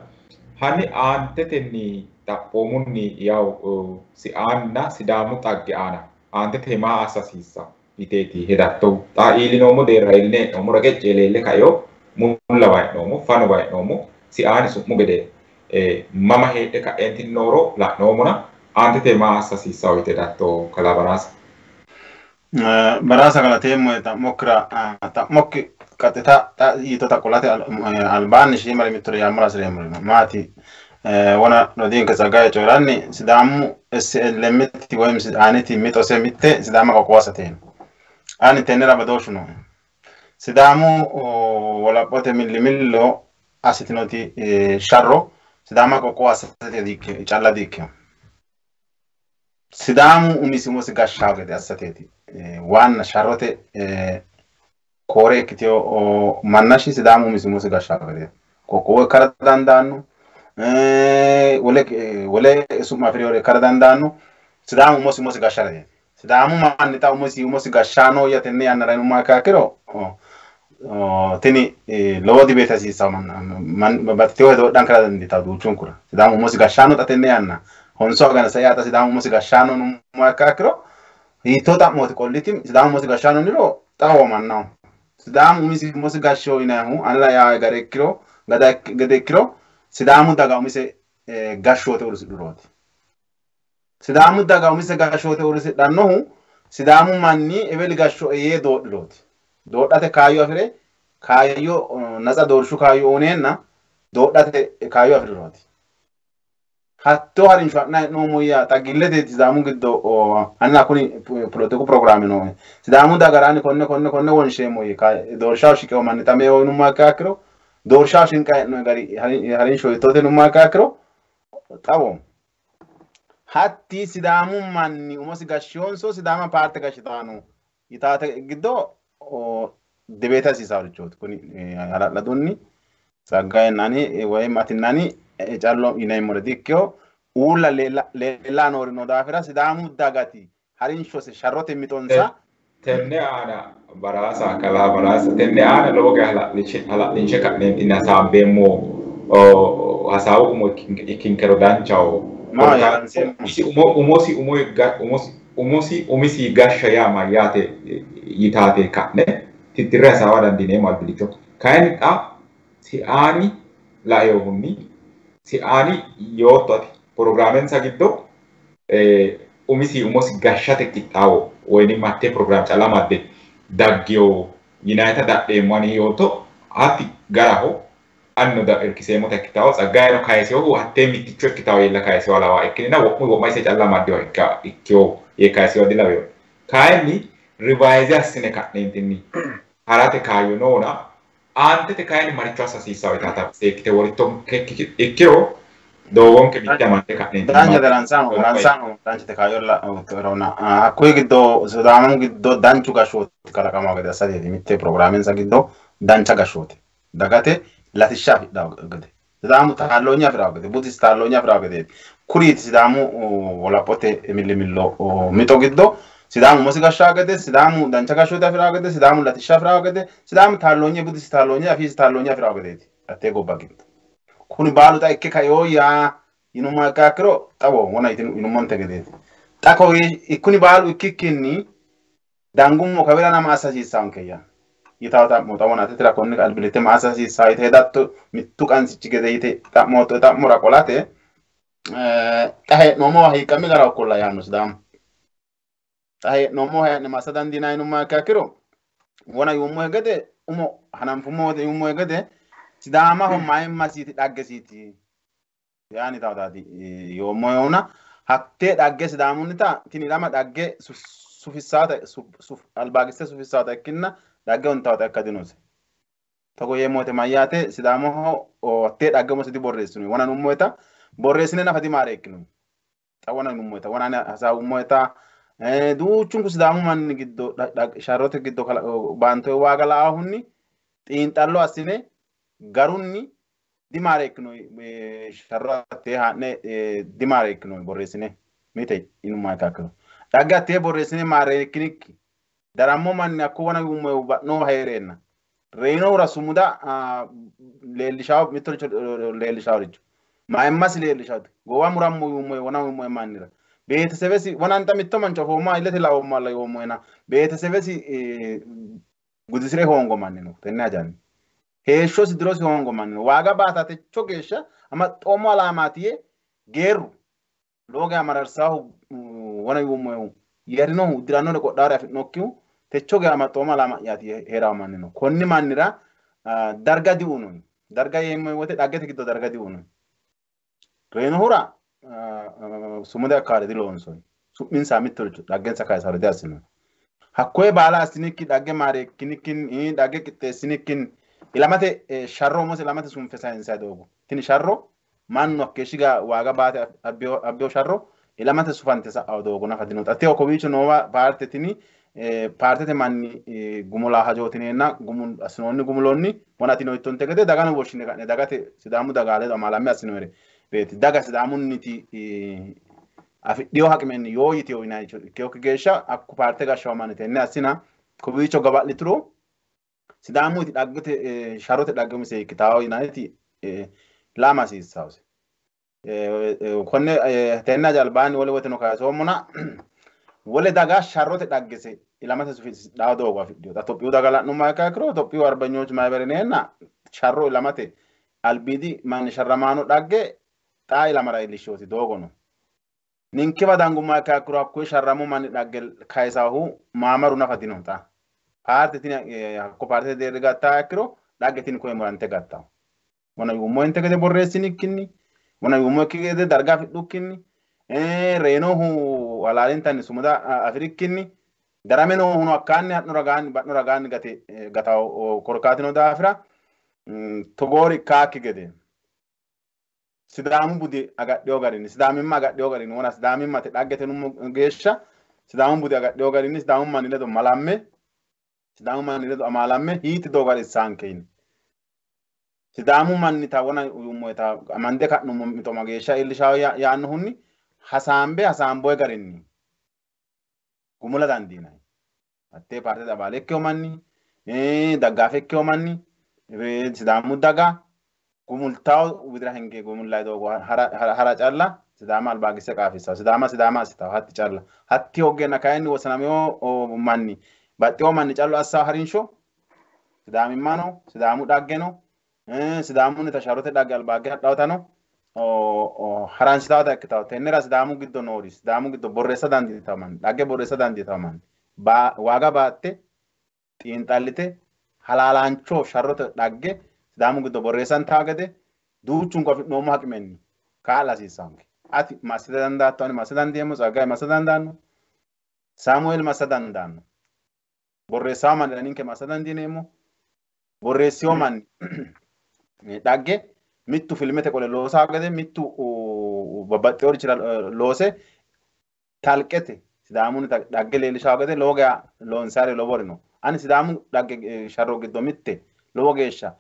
hani ante tenni tappomunni yaw si anna sidamu tagge ana ante tema asasissa iteti hedatto ta ilinomo de railne no murage celele kayo mulla way no fano way no si ani su mugede mama hede ka entin noro la nomona ante te ma asasi sawite datto kala barasa kala temo ta mokra ta mokki kateta ta ito ta kolate albani shi mari mitro ya mara sere mati wana no din ka sagaya choranni sidamu SLMT wayim aniti mito se mitte sidama ko kwasate ani tenera badoshuno sidamu wala pote millimillo asitinoti sharro sidama ko kwasate dikke challa dikke sidamu umisimo si gashagede asateti wan sharrote kore kitio mannashi sidamu umisimo si gashagede ko karadandanu wole summa inferiore karadandanu sidamu umisimo si gashagede sidamu mannita umisimo si gashano yatenne yanara numa kakero tini lodi beta si man battio do dan karadandita du chunkura sidamu umisimo si gashano tatenne yanna honso gana sayata sidamu musiga shano numa kakro itota moti kollitim sidamu musiga shano niro tawo manno sidamu musiga sho inahu alla ya garekro gadekro sidamu daga umise gashote urus duroti sidamu daga umise gashote urus dannohu sidamu manni ebeli gasho ye do duroti dodate kayo afire kayo naza dorshu kayo onenna dodate kayo afire duroti hatto harin shwana no moya tagille de sidamu giddo anna kuni politiku programme no sidamu da garani konne won shemo ka dorsha shike man tame o numa kakro dorsha shinka no gari harin shoy tote numa kakro tabo hatti sidamu manni umosi gashon so sidama parte gashitanu itate giddo debeta si sawrichot kuni la dunni sagay nani way matinani callo inay moradikyo ulla lela norino dafira sidamu dagati harin shose sharrote mitonsa tenne ana barasa kala barasa tenne ana loga hala linche kadne sambemo hasawu mo ikinkero danchao ma yaranse umisi gasha ya mayate yitate kadne titira sawadan dine malbilito kain si ani la yohunni si ani yotati programmen sagiddo umosi gashate kitawo woni matte program chala madde daggio united dadde mani yoto ati garaho anno da erkisemo takitawo sagayno kayseo hatte mitticho kitawo yella kayseo lawa ekina wo mai se chala madde o ikkyo ye kayseo dilawe kayni revise asine kadnentinni harate kayo nona ante te kayni maricho asasisawo tata sekte worito ikkiro dogon che bittamante kadnentinni danja ransano danja te kayo la rona akoi giddo sidamu giddo danchu gashot kala kama gade asadi mitte programmen sa giddo dancha gashot dagate latisha fidda gade sidamu tallonya fra gade buddhist tallonya fra gade kuri sidamu wala pote millimillo mito giddo sidamu musiga shagade sidamu dancha gashota fra gade sidamu latisha fra gade sidamu tallonya buddhist tallonya fi tallonya fra gade atte go bagit kuni balu ta ikke kayo ya inuma kakro tabo wona inu monte gade tako ikuni balu ikkinni dangum mo kabela na masasi sankeya itawta mo tawona tetra konni albilete masasi saite datto mittu kansi gade ite ta moto ta mura kolate tahe nomo hi kamigara kolla yanu sidam tahe nomo he ne masadan dina inuma kakro wona yumo gade umo hanam fumo de yumo gade sidama ho mai masiti dagge siti yani tawdadi yomo yona hatte dagge sidamunita tini lama dagge sufisata albagiste sufisata kinna dagge on tawta kadinose tago yemote mayate sidamo ho hatte dagge mo sidi borresuni wona nummoeta borresine nafati mare kinu tawana nummoeta wona hasa ummoeta du chungu sidamo man giddo sharote giddo kala banto wagala hunni xiinxalloo assine garunni dimaareekkino sharrattee haadne dimaareekkino borreessine mite inummaa kaakiro dhaggattee borreessine maareekkinikki darammoo manni akkoo wana hubanoo heereenna reenoo sumuda leellishaa mittoricho leellishaa richo maayimmas leellishaa gowaa murammoo yuummoo wana yuummoo mannira beetesebesi wananta mitto mancho hooma ilete la hooma la yoommoena beetesebesi gudisire hoongo mannino tenne ajani heeshsho sidirosi hoongo mannino waaga baatate chogeesha ama xoomo alaamaatiye geeru looga amararsahu wana yuummoo yerino diranno qoddaare afidnokkiu techoge ama xoomo alaama yaati heeraw mannino konni mannira darga diuno darga yeemmo wote dhaggete giddo darga diuno reeno hura sumuda kaare di loonso su'min samittoricho dhaggensa kaaysaare daasino hakkoe baala asinikki dhagge maare kinikin dhagge qixxeessinikin ilamate sharro mos ilamate sunfe saayinsaa doogo tini sharro mannu akkeeshiga waaga baate abbeo sharro ilamate sufante sa'aw doogo nafa dino xatteo kowiicho noowa paarte tini paartete manni gumula hajootineenna gumul asinoonni gumuloonni wonatino ittonte gede dagano woshshine ka'ne dagate sidaamu dagaale amalamme asinoere beeti daga sidaamunniti afidhiyo haqimenni yoo yitiyo yinaayicho ikkeyokki geeshsha akku paarte gashshawamanni tenne assina kowiicho gaba'lituro sidaamu iti dhaggete sharote dhaggemise ikkitaawo yinaayiti laama hasiissawose konne tenne ajalbaanni wole wote no kaasoommona wole daga sharrote dhaggese ilamate sufidhaawo doogo afidhiyo Itophiyu daga la'nummaa ikkiro Itophiyu arbanyoochi maabereneenna sharro ilamate albiidi manni sharramaano dhagge xaa ilamara ilishooti doogono ninkiba dangummaa ikkiro hakkuye sharramu manni dhagge kaayisaahu maamaru nafa dino xaa paarte tini hakko paartete deerri gattaa ikkiro dhagge tini koye murante gattawo wona yuummoo inte gede borreessinikkinni wona yuummoo ekki gede darga afidhukkinni reenohu walaalintanni sumuda afirikkinni darameno huno akkaanni hadno ragaanni gate gatawo korkaatino daafira togoori kaakki gede sidaamu budi agadhiyo garinni sidaamimma agadhiyo garinni wona sidaamimmate dhaggete nummo geeshsha sidaamu budi agadhiyo garinni sidaamu manni ledo amalamme hiiti doogari issaankeyin sidaamu manni ta wona yuummoyta amande ka'nummo mitoma geeshsha iillishawo yaannohunni hasaamboy garinni gumula dandiinay attee paarte dabaale ikkeyo manni daggaafe ikkeyo manni sidaamu daga gumultawo widira henge gumullay doogo hara calla sidaama albaagisse qaafissawo sidaama assitawo hatti calla hatti hoggeenna kayinni wosanameo manni baxxewo manni callo assawo harinsho sidaamimmano sidaamu dhaggeno sidaamunni tasharote dhagge albaagge hadhawtano haransitawata ikkitawo tennera sidaamu giddo noori sidaamu giddo borreessa dandiitawo manni dhagge borreessa dandiitawo manni waaga baatte xiinxallite halaalaancho sharrote dhagge sidaamu giddo borreessantawo gede duuchunku afidhnoommo haqimenni kaa'la hasiissawonke ati massite dandaatto ani masse dandiemmo Tsaggaye masse dandaanno Saamu'eel masse dandaanno borreessawo manni ninke masse dandiineemmo borreessiyo manni dhagge mittu filmete qole loosaa gede mittu babbaxxeeworichira loose talqete sidaamunni dhagge leellishawo gede lowo geya loonsaare loworino ani sidaamu dhagge sharro giddo mitte lowo geeshsha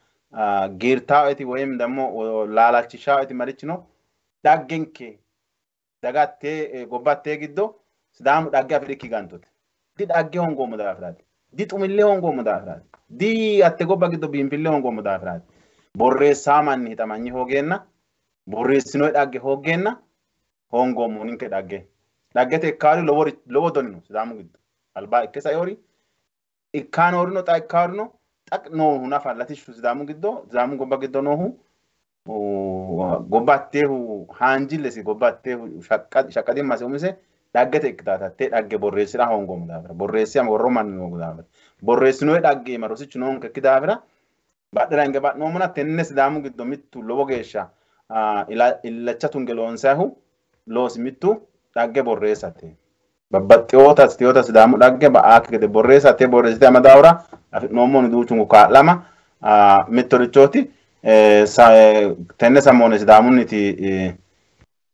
giirtaaweti woyim demmo laalachishshaaweti marichino dhaggenke dagattee gobbattee giddo sidaamu dhagge afirikki gantote di dhagge hongoommo daafiraati di xumille hongoommo daafiraati di atte gobba giddo biinfille hongoommo daafiraati borreessaa manni hixamanyi hoogeenna borreessinoy dhagge hoogeenna hongoommo ninke dhaggete ikkaari lowo donino sidaamu giddo albaa ikke sayoori ikkaanoorino xa ikkaarino xaq noohu nafa latishshu sidaamu gobba giddo noohu gobbatteehu haanjillesi gobbatteehu shaqqadimmase umise dhaggete ikkitaata te dhagge borreessira hongoommo daafira borreessiyama worro manni noogu daafira borreessinoy dhagge ima rosichu noonke ikki daafira badhera hinge ba'noomona tenne sidaamu giddo mittu lowo geeshsha illacha tunge loonsayihu loosi mittu dhagge borreessate babbaxxeyoota sidaamu dhagge ba'aakki gede borreessate borreessite amadaawura afidhnoommooni duuchunku kaa'lama mittorichooti tenne sammoone sidaamunniti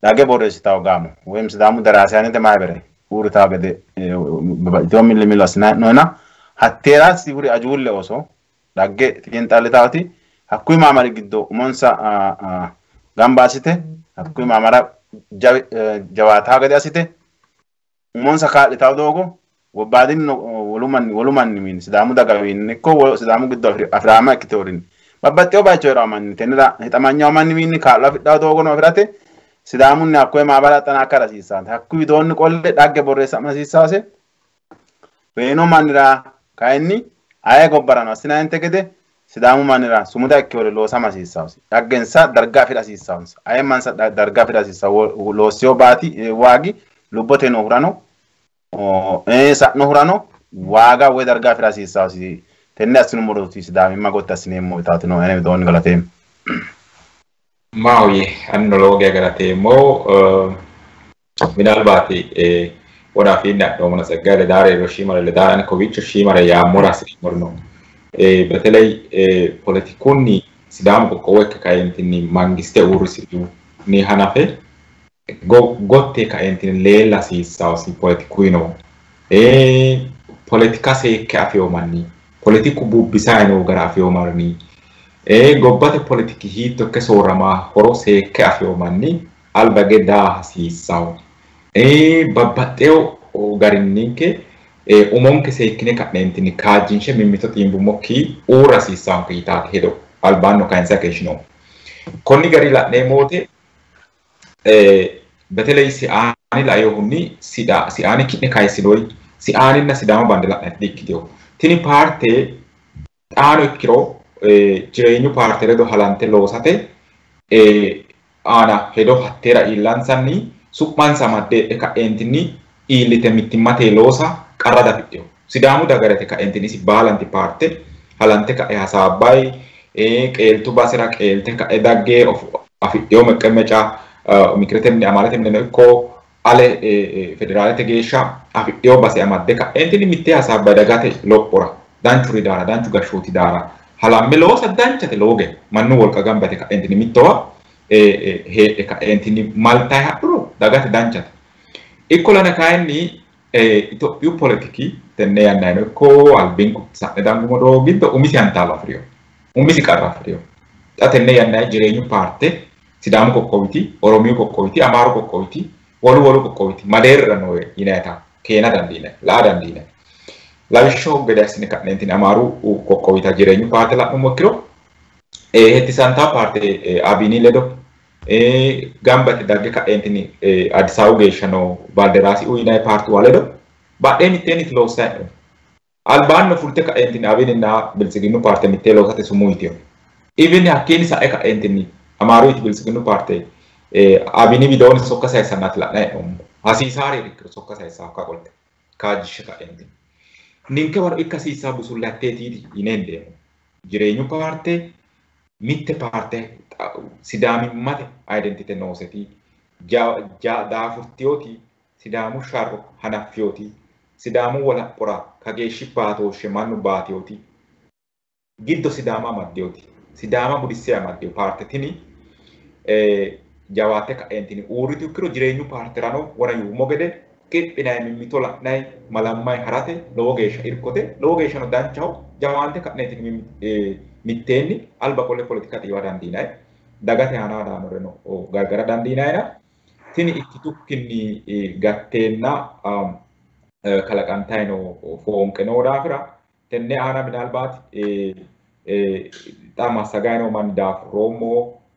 dhagge borreessitawo gaamo woyim sidaamu daraasiyaanete maybere uuritawo gede babbaxxiteyo millimillo assinayi hee'noyina hatteera sihuri ajuulle oso dhagge xiinxalli taati akkuma maamari giddoo umonsa gambaasite akkuma maamara jawaataa gadi asite umonsa kaadhi ta'u doogo wabbaadin walumanni min sidaamu dagawiin ko sidaamu giddoo afiraama ikkite horin babbaxxeeyo baay'ee yeroo amanni tenira hixamanya amanni min kaadha fidhaa doogo no afirate sidaamunni akkuma maabara xanaa akka rasiisaan akkuma idoonni qolle dhagge borreessa masiisaase beeno manira kainni ayee gobbarano asina inte gede sidaamu manira sumuda ikke wore loosa masiisaasi dhaggensa dargaa fidha siisaansa ayee mansa dargaa fidha siisaa loosio baati waagi lubbote no hurano sa no hurano waaga we dargaa fidha siisaasi tenne asinu modoti sidaami magotta asineemmo taatino ene doonni galateem Maui annologia galatemo minalbaati ora finna domana sagale dare Hiroshima le dare anche vicino Hiroshima ya mora si morno betelei politikuni sidamu ko weka kaentini mangiste ursi ni hanafe gotte kaentini lela si sausi politikuino politika se kafio manni politiku bubbisano grafio marni gobbate politiki hito ke sorama horo se kafio manni albage da si sau babbaxxeeyo garinninke umonke seekkine ka'neentini kaajjinshe mimmito xiinbummokki uura hasiissaanke yitaate hedo albaanno kayinsa keeshino konni gari la'neemoote betelei si'aani layohunni si'aani ki'ne kayisiloy si'aaninna sidaama bande la'nati ikkiteyo tini paarte xaano ikkiro jireenyu paarte ledo halante loosate aana hedo hatteera iillansanni Supman samadde ka entini ilite mittimmate loosa qarrada fiddeyo sidaamu dagarete ka entini si baalanti parte halante ka hasaabbay qeeltu basira qeelte ka dagge of afiddeyo meqqemeca mikretemni amaletemni ikko ale federaalete geeshsha afiddeyo base amadde ka entini mitte hasaabbay dagate lophora danchuri daara danchu gashshooti daara halamme loosa danchate looge mannu wolqa gambate ka entini mittowa he ka entini maltay hadhuro dagate danchate ikkolana kainni Itophiyu politiki tenne yannayno ko albinku sa'ne dangumo do giddo umisi antala afriyo umisi qarra afriyo ta tenne yannay jireenyu parte sidaamu qoqqowiti oromiyu qoqqowiti amaaru qoqqowiti wolu qoqqowiti madeerra no yinayta keena dandine la dandine lawishsho gede assine ka'neentini amaaru qoqqowita jireenyu parte la'nummo ikkiro hetti santa parte abini ledo gambate dagge ka'eentini Addis Ababa geeshshano balderasi uyinay parti waledo badhee mitteenni loossa'no albaanno fulte ka'eentini abininna biltsiginnu parte mittee loosate sumuuyitiyo ibini hakkiini sa'e ka'eentini amaaruyti biltsiginnu parte abini bidooni sokka sayissannati la'na'e'no hasiisaari rikkiro sokka sayissaa akka qolte kaajjishshe ka'eentini ninke waro ikka hasiissaa busullatteetiiti yineen deemu jireenyu parte mitte parte sidaamimmate identite nooseti daafurtiyooti sidaamu sharro hanaffiyooti sidaamu walaphora kageeshshi baatooshshe mannu baatiyooti giddo sidaama amaddiyooti sidaama budissee amaddiyo parte tini jawaatte ka'eentini uurritu ikkiro jireenyu parterano wona yuummo gede qiphinay mimmito la'nay malammay harate lowo geeshsha irkote lowo geeshshano danchaho jawaante ka'neentini mitteenni alba qolle politika xiiwa dandiinay dagate aanaa daanore no gargara dandiinayna tini ikkitukkinni gatteenna kalaqantayno foonqe noo daafira tenne aana minalbaati xa massagayno manni daafurommo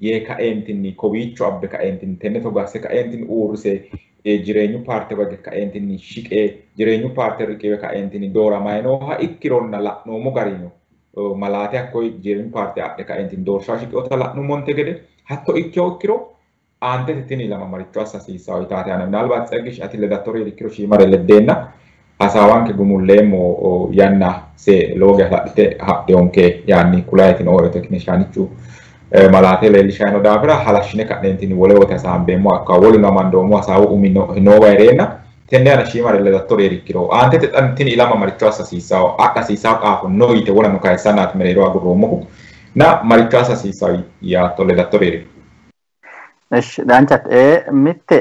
yee ka'eentinni kowiicho abbe ka'eentinni tenne togasse ka'eentinni uurrise jireenyu parte wagge ka'eentinni shiqee jireenyu parte riqiwe ka'eentinni dooramaynoha ikkironna la'noommo garino malaate akkoy jireenyu parte adhe ka'eentinni doorshaa shiqeota la'nummonte gede hatto ikkiro aante tini lama maricho assasiisaa itaate ana minalbaat tsagish ati ledattore ikkiro shiimare leddeenna hasaawanke gumulleemmo yanna se looge hadhite hadheonke yaanni kulayitin ooyo teknishaanichu malaate leellishayno daafira halashshine ka'neentini wolewote hasaambeemmo akka woluno amandoommo hasaawu umino noowa hereenna tenne ana shiimare ledattore ikkiro aante tini ilama maricho assasiisaa adhasiisaa qaafo noyite wolano kayissanaati mereero agurroommohu na maricho assasiisaa yaatto ledattore danchat mitte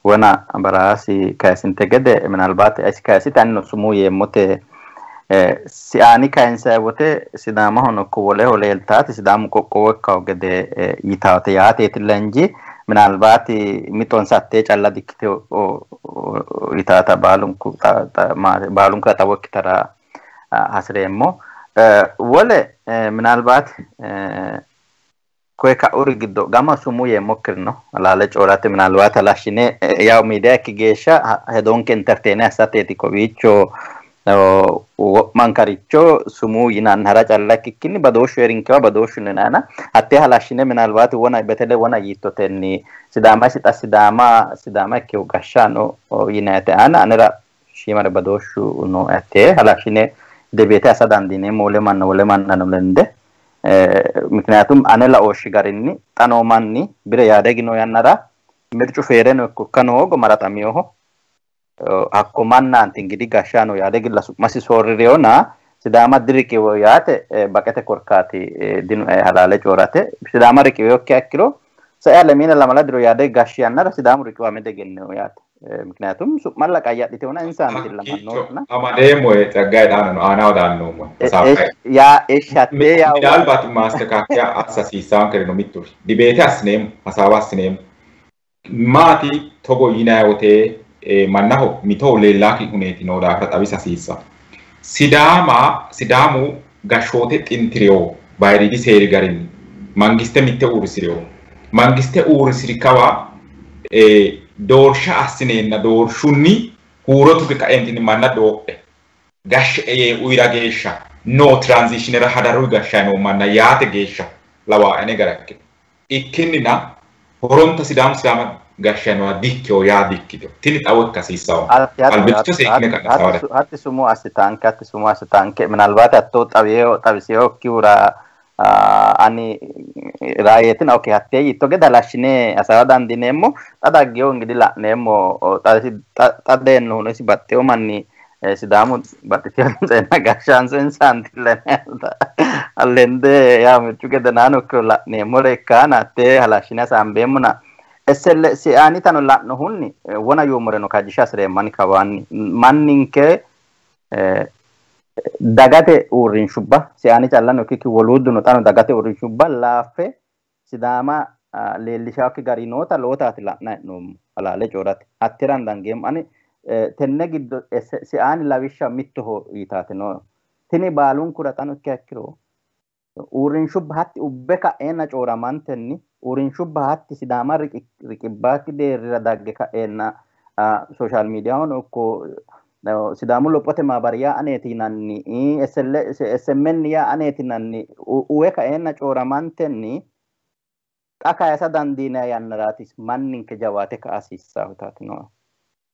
wana barasi kaasinte gede minalbaat as kaasite anno sumuu yeemmote si'aani kaayinsaa wote sidaama honokko wole holeeltaati sidaamu qoqqowo ikkawo gede yitaawte yaateeti lenji ምናልባት ሚጦን ሳቴ ጫላ ዲክቴ ይታታ ባሉንኩ ታወክ ተራ አስሬሞ ወለ ምናልባት ኮካ ኡርግዶ ጋማ ሱሙ የሞክር ነው አላለ ጮራት ምናልባት አላሽኔ ያው ሚዲያ ከጌሻ ሄዶንክ ኢንተርቴይን አሳቴቲ ኮቪቾ ማንካሪቾ ሱሙ ይናን ሀራ ጫላ ኪኪኒ በዶሽ ሼሪንግዋ በዶሽ ነናና አቴ ሀላሽኔ ምናልባት ወና በተለ ወና ይቶተኒ ሲዳማ ኪው ጋሻኖ ይናተ አና አነራ ሺማረ በዶሽ ኖ አቴ ሀላሽኔ ደቤታ አሳዳንዲኔ ሞለማን ነው ለንደ ምክንያቱም አነላ ኦሽ ጋርኒ ጣኖማኒ ብረ ያደግኖ ያናራ ምርጩ ፌረን ኮከኖ ጎማራታሚዮ akkumanna antingidi gashano yadegilla masi sorrireona sidama diriki yaate bakete korkati din halale corate sidama riki yokke akkiro sayale mina lamala diro yade gashiyanna sidama riki wamede genno yaate miknatum malla qayyadite ona insan tillamanno na amademo tagay dano ana odanno mo ya eshatte ya dal bat master kakya asasi sankerno mittur dibete asnem hasawasnem mati togo yinayote mannaho mito leellaki huneti no da tabisa sissa sidamu gashote tintireo bayridi seri garin mangiste mitte urisireo mangiste urisirikawa dorsha asinenna dorshunni hurotu ke kaentini manna do gash uira gesha no transitionera hadaru gasha no manna yaate gesha lawa ene garakke ikkinina horonta sidama gashano dikyo ya dikkido tini tawakka sisaw albicho sekne kana sawada hatti sumu asitanke ምናልባት አቶ ጣቢዮ ኪውራ ani rayetin okay hatte yittoge dalashine asawadan dinemo tadagyo ngidi la nemo taden no si batteo manni sidamu batteo sena gashan sen santillene allende ya michuge danano kola nemo rekana te halashina sambemuna SL si ani tano latno hunni wona yomoreno kajisha sere mani kawani manninke dagate urin shubba si ani challano kiki woluduno tano dagate urin shubba lafe sidama leelishaki garinota lotati latna no alale corate attiran dangem ani tenne giddo si ani lawisha mitto yitate no tini balun kuratano kyakkiro urin shubba hatti ubbeka ena coramantenni urin shubba hatti sidama riqibaki derira dagge ka ena social media on ko sidamu lopote mabariya aneti nanni SMN ya aneti nanni uwe ka ena coramantenni aka yasa dandina yanratis mannin ke jawate ka asissa hutatno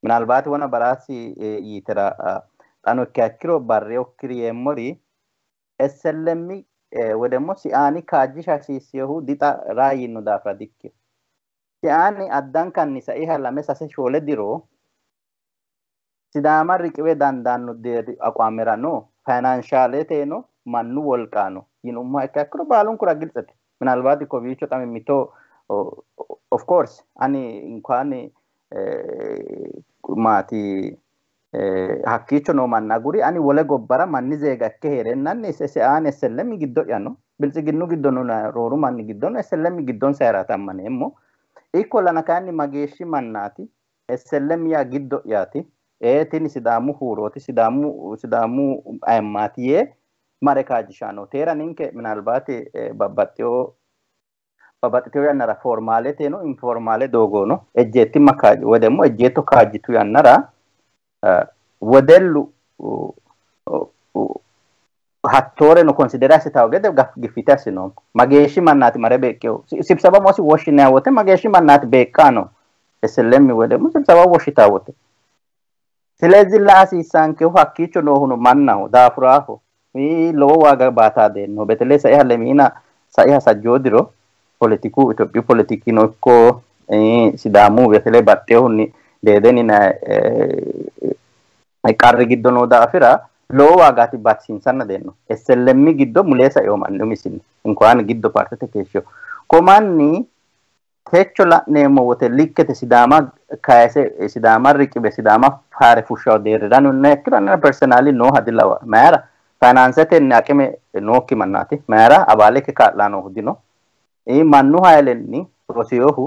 ምናልባት ወና በራሲ ይተራ ጣኖ ከክሮ ባሬው ክሪየሞሪ SLM ወደሞ ሲአኒ ካጂሻ ሲሲሁ ዲጣ ራይኑ ዳፍራዲክ ሲአኒ አዳን ካኒሳ ይሃ ለመሳሰ ሾለ ዲሮ ሲዳማ ሪቅዌ ዳንዳኑ ዴ አቋመራኖ ፋይናንሻል ቴኖ ማኑ ወልቃኖ ይኑማ ከክሮ ባሉን ኩራ ግልጽት ምናልባት ኮቪቾ ጣም ሚቶ ኦፍ ኮርስ አኒ እንኳን ማቲ hakkicho no manna guri ani wole gobbara manni zeega ke herennanni se ane SLM giddo yano bilsiginu giddo no roru manni giddo no SLM giddo sayrata manemmo ikkolana kanni mageeshi mannati SLM ya giddo yati tini sidamu huroti sidamu aymatiye mare kajishano tera ninke minalbati babbatteo yannara formale teno informale dogono ejjetti makaji wedemo ejjetto kajitu yannara wadellu hattore no considerasi tawgede gifitasi no mageeshi mannati mare bekkeo sibsaba mosi woshine awote mageeshi mannati bekkano SLM wedemo sibsaba woshita awote ስለዚህ ላሲሳንከ hakkicho no huno mannaho dafuraho wi lowo waga bata de no betele sai halemina sai hasajodiro politiku Ethiopia politikino ko sidamu betele batteo ni dedeni na ay qarri giddo no dafira lowo wagati batsinsanna denno SLM giddo mulesa yo manno misin inquan giddo partete kesho komanni techo la'neemmo wote likkete sidaama kayise sidaama riqibe sidaama faare fushshawo deerrira nunne ikkiro personali noo hadilawa mayra faayinaansetenni aqime nookki mannaati mayra abaalekke kaa'laa noohu dino mannu hayilenni rosiyohu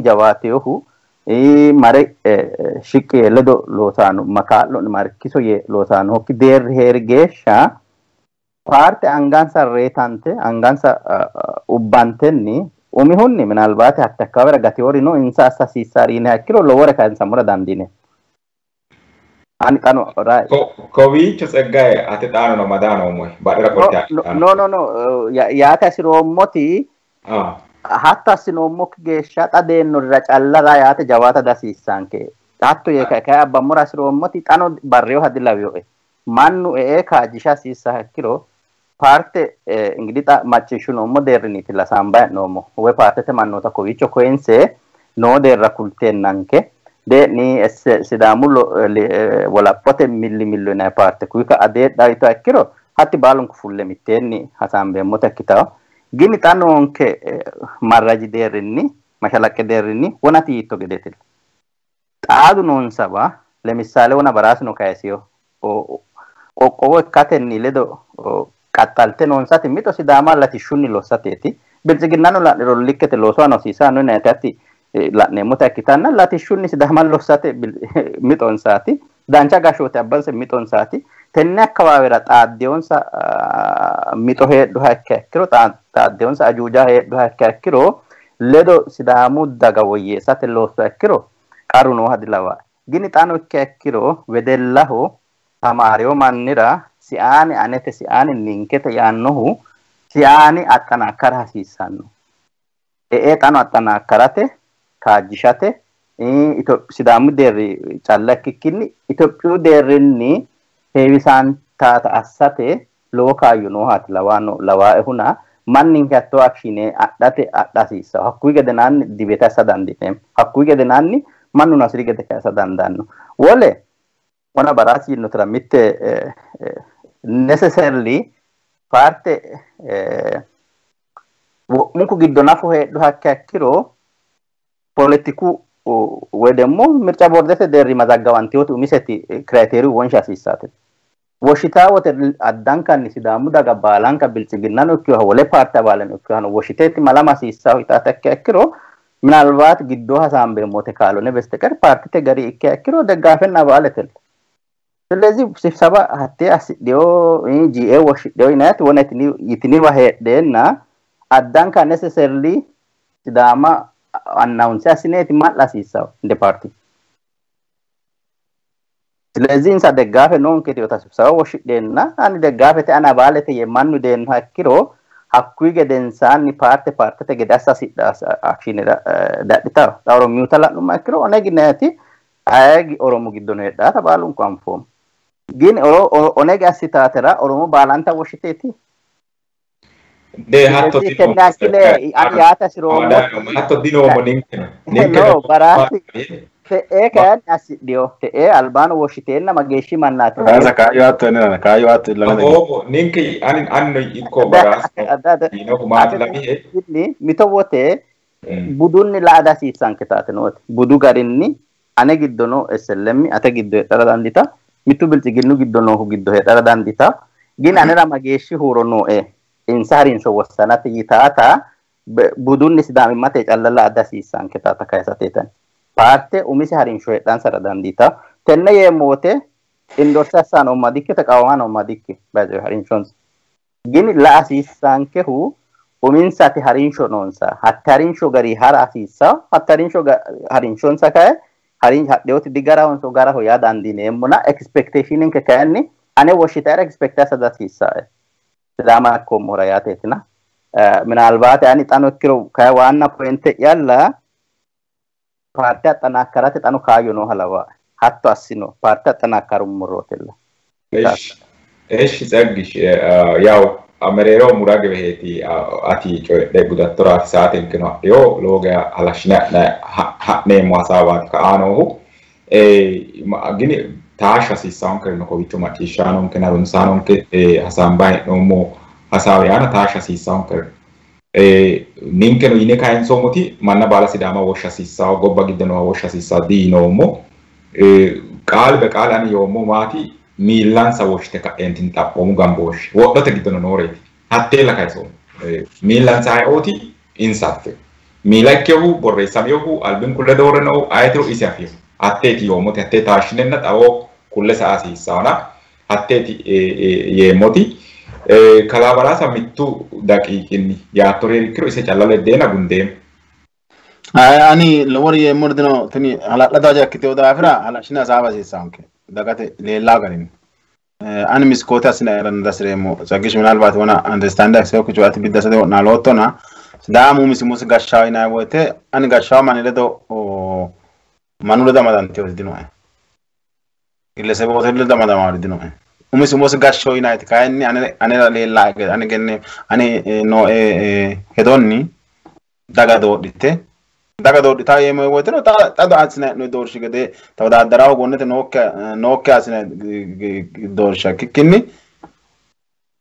jawaateyohu mare shiqqi ledo loosaano makaa'lo markiso yee loosaano hokki deerri heeri geeshsha parte angansa reetante angansa ubbantenni umihunni minalbaate hatta akkawera gateori no insa assasiissari yine hakkiro lowore kainsammora dandine ani xano kowiicho Tseggaye ate xaanono madaanoommoy badhera qolte no yaate asiroommoti hatta asinoommoki geeshsha xa deennorira callara yaate jawaata dasiissanke hatto yee kay abbammora asiroommoti xano barreyo hadilawiyoe mannu kaajjisha hasiissa hakkiro parte ingidi xa macciishshunoommo deerriniti la sambay noomo we partete mannota kowiicho koinse no deerra kulteennanke de'ni sidaamu wolaphote milliyina parte kuika adeedha ito akkiro hatti baalunku fulle mitteenni hasaambeemmota ikkitawo gini xa noonke marraji deerrinni mashalaqqe deerrinni wonati yitto gedetil xaadu noonsaba lemisaale wona baraasino kayisiyo qoqqowo ikkatenni ledo qaxxalte noonsati mito sidaama latishshunni lossateeti bilchiginnano la'niro likkete looso hanosiisaano neetatti la'neemmota ikkitanna latishshunni sidaama lossate mitonsaati dancha gashoote abbanse mitonsaati tenne akkawaawera xaaddeyonsa mito heedhuha ikka ikkiro xaaddeyonsa ajuuja heedhuha ikka ikkiro ledo sidaamu daga woyyeessate loosso ikkiro qaru nooha dilawa gini xaano ikka ikkiro wedellaho tamaariyo mannira si'aani anete si'aani ninkete yaannohu si'aani axxanaakkara hasiissanno xano axxanaakkarate kaajjishate sidaamu deerri calla ikkikkinni Itophiyu deerrinni heewisaantaata assate lowo kaayyo noohaati lawaa'ehuna manninke hattoo akshine adhate adha hasiissawo hakkuyi gedenaanni dibete assa dandineemmo hakkuyi gedenaanni mannu nasiri gede kaysa dandaanno wole ona baraasi yinotira mitte necessarily parte wo'munku giddo nafu heedhu hakka akkiro politiku wedemmo mirca bordete deerri mazaggawantiyooti umiseti kriteeriyu wonsha hasiissaate woshitaawote addankanni sidaamu daga baalanka bilchiginnano ikkiyoha wole parte abaaleno ikkiyohano woshiteetti malama hasiissaho itaate akka akkiro minalbaat giddoo hasaambeemmote kaalone besteqer partite gari ikke akkiro deggaafenna abaaletel ስለዚህ ስብሰባ ሀቴ አስዴው ጂኤ ወሽዴው ይናት ወነት ይትኒ ዋሄደና አዳንካ ኔሴሰርሊ ሲዳማ አናውንስ ያስኔት ማላሲሳው እንደ ፓርቲ ስለዚህ እንሳ ደጋፈ ኖን ከዲዮታ ስብሰባ ወሽዴና አን ደጋፈ ተአና ባለተ የማኑ ደን ሀክሮ ሀኩይ ገደንሳን ፓርቲ ተገዳሳ ሲዳሳ አክሽን ዳዲታ ዳውሮ ሚውታላ ነው ማክሮ ኦነግነቲ አይ ኦሮሞ ጊዶነ ዳታ ባሉን ቋንፎም ግን ኦነግ አሲታተራ ኦሮሞ ባላንታ ወሽቴቲ de hatto tennakile ariata siromo hatto dino moninke no barati te kan asidio te albano woshitenna mageshi mannati asa kayo atto lana ninke anno ikko baras ino kuma lami ni mitowote budunni laada siisanketate note budu garinni ane giddono SLM ate giddo hedara dandita mitu bilchiginnu giddono hu giddo hedara dandita gin anera mageshi huro no insarin so wasanati yitaata budunni sidaamimmate callalla adda siisanketata kaysatetan parte umisi harin sho hedan sara dandita tenne yemote indorsasano madikke taqawano madikke bazo harin shons gin la siisanke hu uminsati harin sho nonsa hattarin sho gari harasisa hattarin sho harin shonsa kay harin haddeoti digara on so gara ho yada andine mona expectation ke kanni ane woshitara expectasa da sisa sidama ko morayatetina minalbaate ani tano kiro kay wanna point yalla parte tanakarate tano kayo no halawa hatto assino parte tanakarum morotella esh zagish yaw amerero murage beheti ati coy de gudattora saaten kino yo loga alashna ne masawa ka anohu gini taasha si sanker no kovicho matishanon ke narun sanon ke hasambay no mo hasawyana taasha si sanker ninkeno yine kain somuti manna bala sidama wosha sissa gobba giddano wosha sissa dino mo qaal be qaal ani yomo mati milan sa woshte ka entin tapom gambosh woddote giddano noreti hatte la kaiso milan sa oti insatte milakkehu borreessamehu albin kulle dooreno ayetro isafi atteti yomo te tashinenna tawo kulle sa asisana atteti yemoti kalabara samittu daqiiqinni yaattoree rikkiro isa callale deena gundeen ani lowori yemmordino tini hala'lata jakkite odaafira halashina saaba sisaanke dagate leellaa garin ani miskoota asina eran dasreemo sagish minalbaat wana understand akseo kuchuati biddasade wona lottona sidaamu misimus gashshaw ina wote ani gashshaw maniledo manule damadanti odino ille sebe hotel damadama odino umis gasho inaiti kaini ane leella ane genne ane no hedonni daga dodita yemo woteno ta do asina no dorshi gede tawda daraw gonnete nokka asina dorsha kikkinni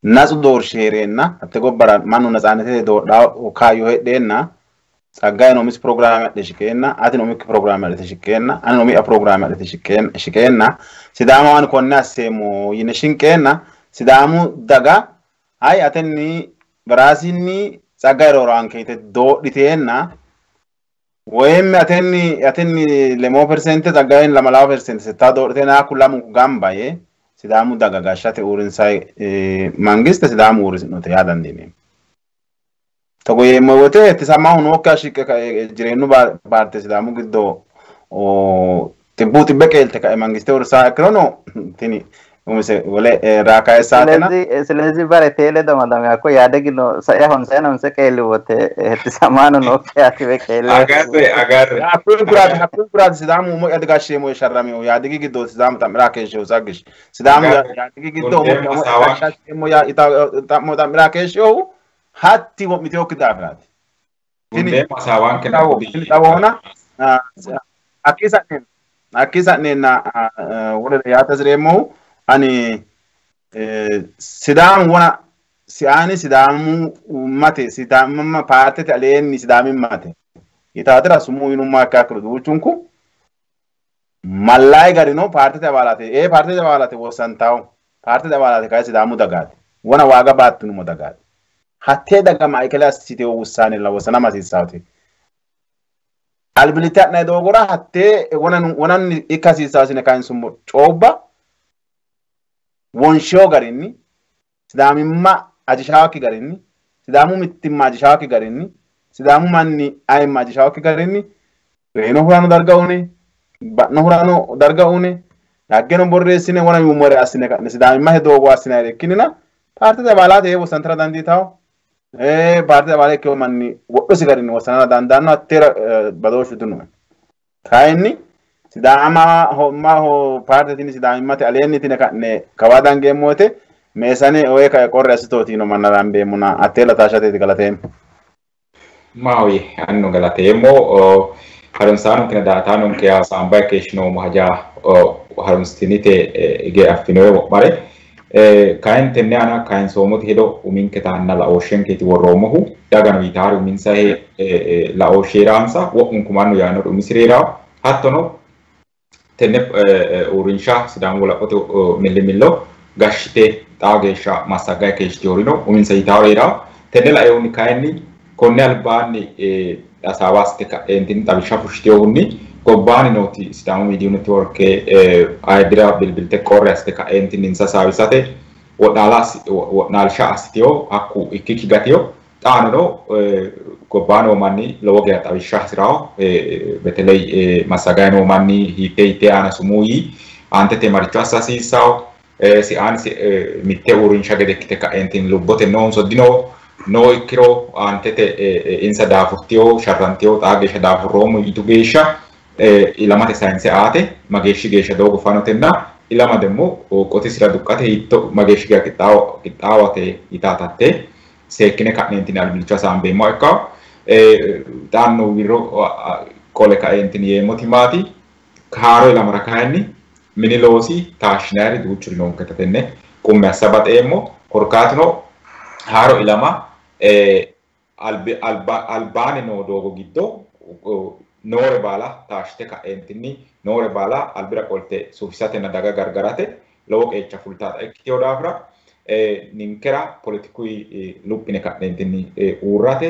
nasu dorsherenna atte gobbara manu natsanete doda kayo heddenna sagay no mis program de shikenna ati no mik program de shikenna ani no mi program de shikenna sidama wan konna semo yine shinkenna sidamu daga ay atenni barasinni sagay ro rankete do ditenna wem atenni lemo percent sagay la mala percent se ta do ditena kulamu gamba ye sidamu daga gashate urin sai mangiste sidamu urin no te yadan dini togo yemo wote tisama uno kashike jirenu parte sidamu giddo o tibuti bekelte ka mangiste ursa krono tini umise wole raka esatena selezi bare tele damadame ko yadegino saya honsena unse kele wote tisama no kati bekele agar apurad sidamu mo yadga shemo sharrami o yadigi giddo sidamu tamra kesho sagish sidamu yadigi giddo mo ya ita mo tamra kesho hatti wo miteo kidafrat tini masawan kena tawona akisa nena wala ya tazremo ani sidam wana siani sidamu mate sidam parte talen sidam mate itadra sumu inu makakru duchunku mallai garino parte te balate wo santao parte te balate kai sidamu dagate wana waga batunu mo dagate hatte daga maikala site wo usane la wasana masisawte albilita na dogora hatte wonan ikasi sasine kan sumo choba wonsho garinni sidamimma ajishawaki garinni sidamu mittimma ajishawaki garinni sidamu manni ayma ajishawaki garinni reno hurano dargaune batno hurano dargaune yaggeno borresine wona yumore asine kan sidamimma he dogo asine rekinina parte de balate wo santra dandi taw parte vale che manni woddo sigarini wasana dandanno attera badoshu tunu kaini sidama ho parte tini sidama mate aleni tine kanne kawadan gemote mesane oe ka korre asitoti no mannarambe muna attela tashate galate mawi anno galatemo harumsano kina data non che asamba che shino maja harumstinite ge affino mare kain tenne ana kain somot hedo umin ketanna la ocean keti woromohu daga no itaru umin sai la oceansa wo unkumano yano umisirera hattono tenne urinsha sidamu la oto millimillo gashite tagesha masaga ke jorino umin sai itaru tenne la euni kainni konne albani asawaste ka entin tabisha fushtioni gobbani noti sidamu media network aidra bilbilte korreste ka entin insa sawisate wodnalsha astio akku ikiki gatio taano gobbano manni lowo ge tabisha sirao betelei masagano manni hite ana sumuyi antete marchasa sisao si ansi mitte urinsha gedekite ka entin lubbote non so dino no ikiro antete insa dafurtio sharrantio tagesha dafurromu itugesha ilamate science ate mageshi gesha dogo fanotenna ilama demo qotisira dukkate hitto mageshi ga kitawate itatate sekkine kanentini albilcha sambe moika danno wiro kole ka entini yemotimati karo ilama rakani minilosi tashinari duchuri non katatenne come sabatemo korkatno haro ilama albaani no doogo giddo noore baala taashite ka'eentinni noore baala albira qolte suffisatenna daga gargarate lowo qeecha fultaata ikkiteyo daafira ninkera politikui luphine ka'neentinni uurrate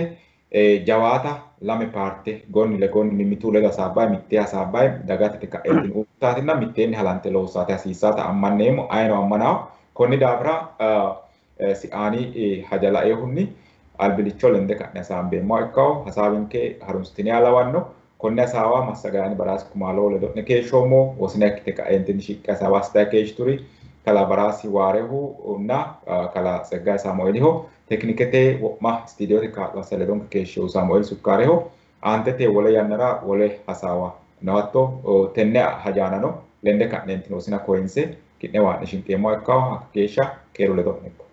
jawaata lame paarte gonni le gonni mimmitu ledo hasaabbayi mittee hasaabbayi dagate ka'eentinni uurritaatinna mitteenni halante loossaate hasiisaata ammanneemmo ayino ammanawo konni daafira si'aanii hajala'eehunni albilicho lende ka'ne hasaambeemmoha ikkawo hasaawinke harunsitine lawanno konne hasaawa massagaani baraasi kumaaloo ledo'ne keeshshoommo wosina ikkite ka'eentinni shiqqi hasaawa assitayi keeshshturi kala baraasi waarehu na kala tseggayi saamu'eeliho tekinikete wo'ma istiidiyoote kaa'lassa ledonke keeshshehu saamu'eel sukkaareho aantete wole yannara wole hasaawa nawatto tenne hajaanano lende ka'neentinni wosina koyinse ki'ne waa'ne shinqeemmoha ikkawo hakka geeshsha keeru ledo'ne ikko.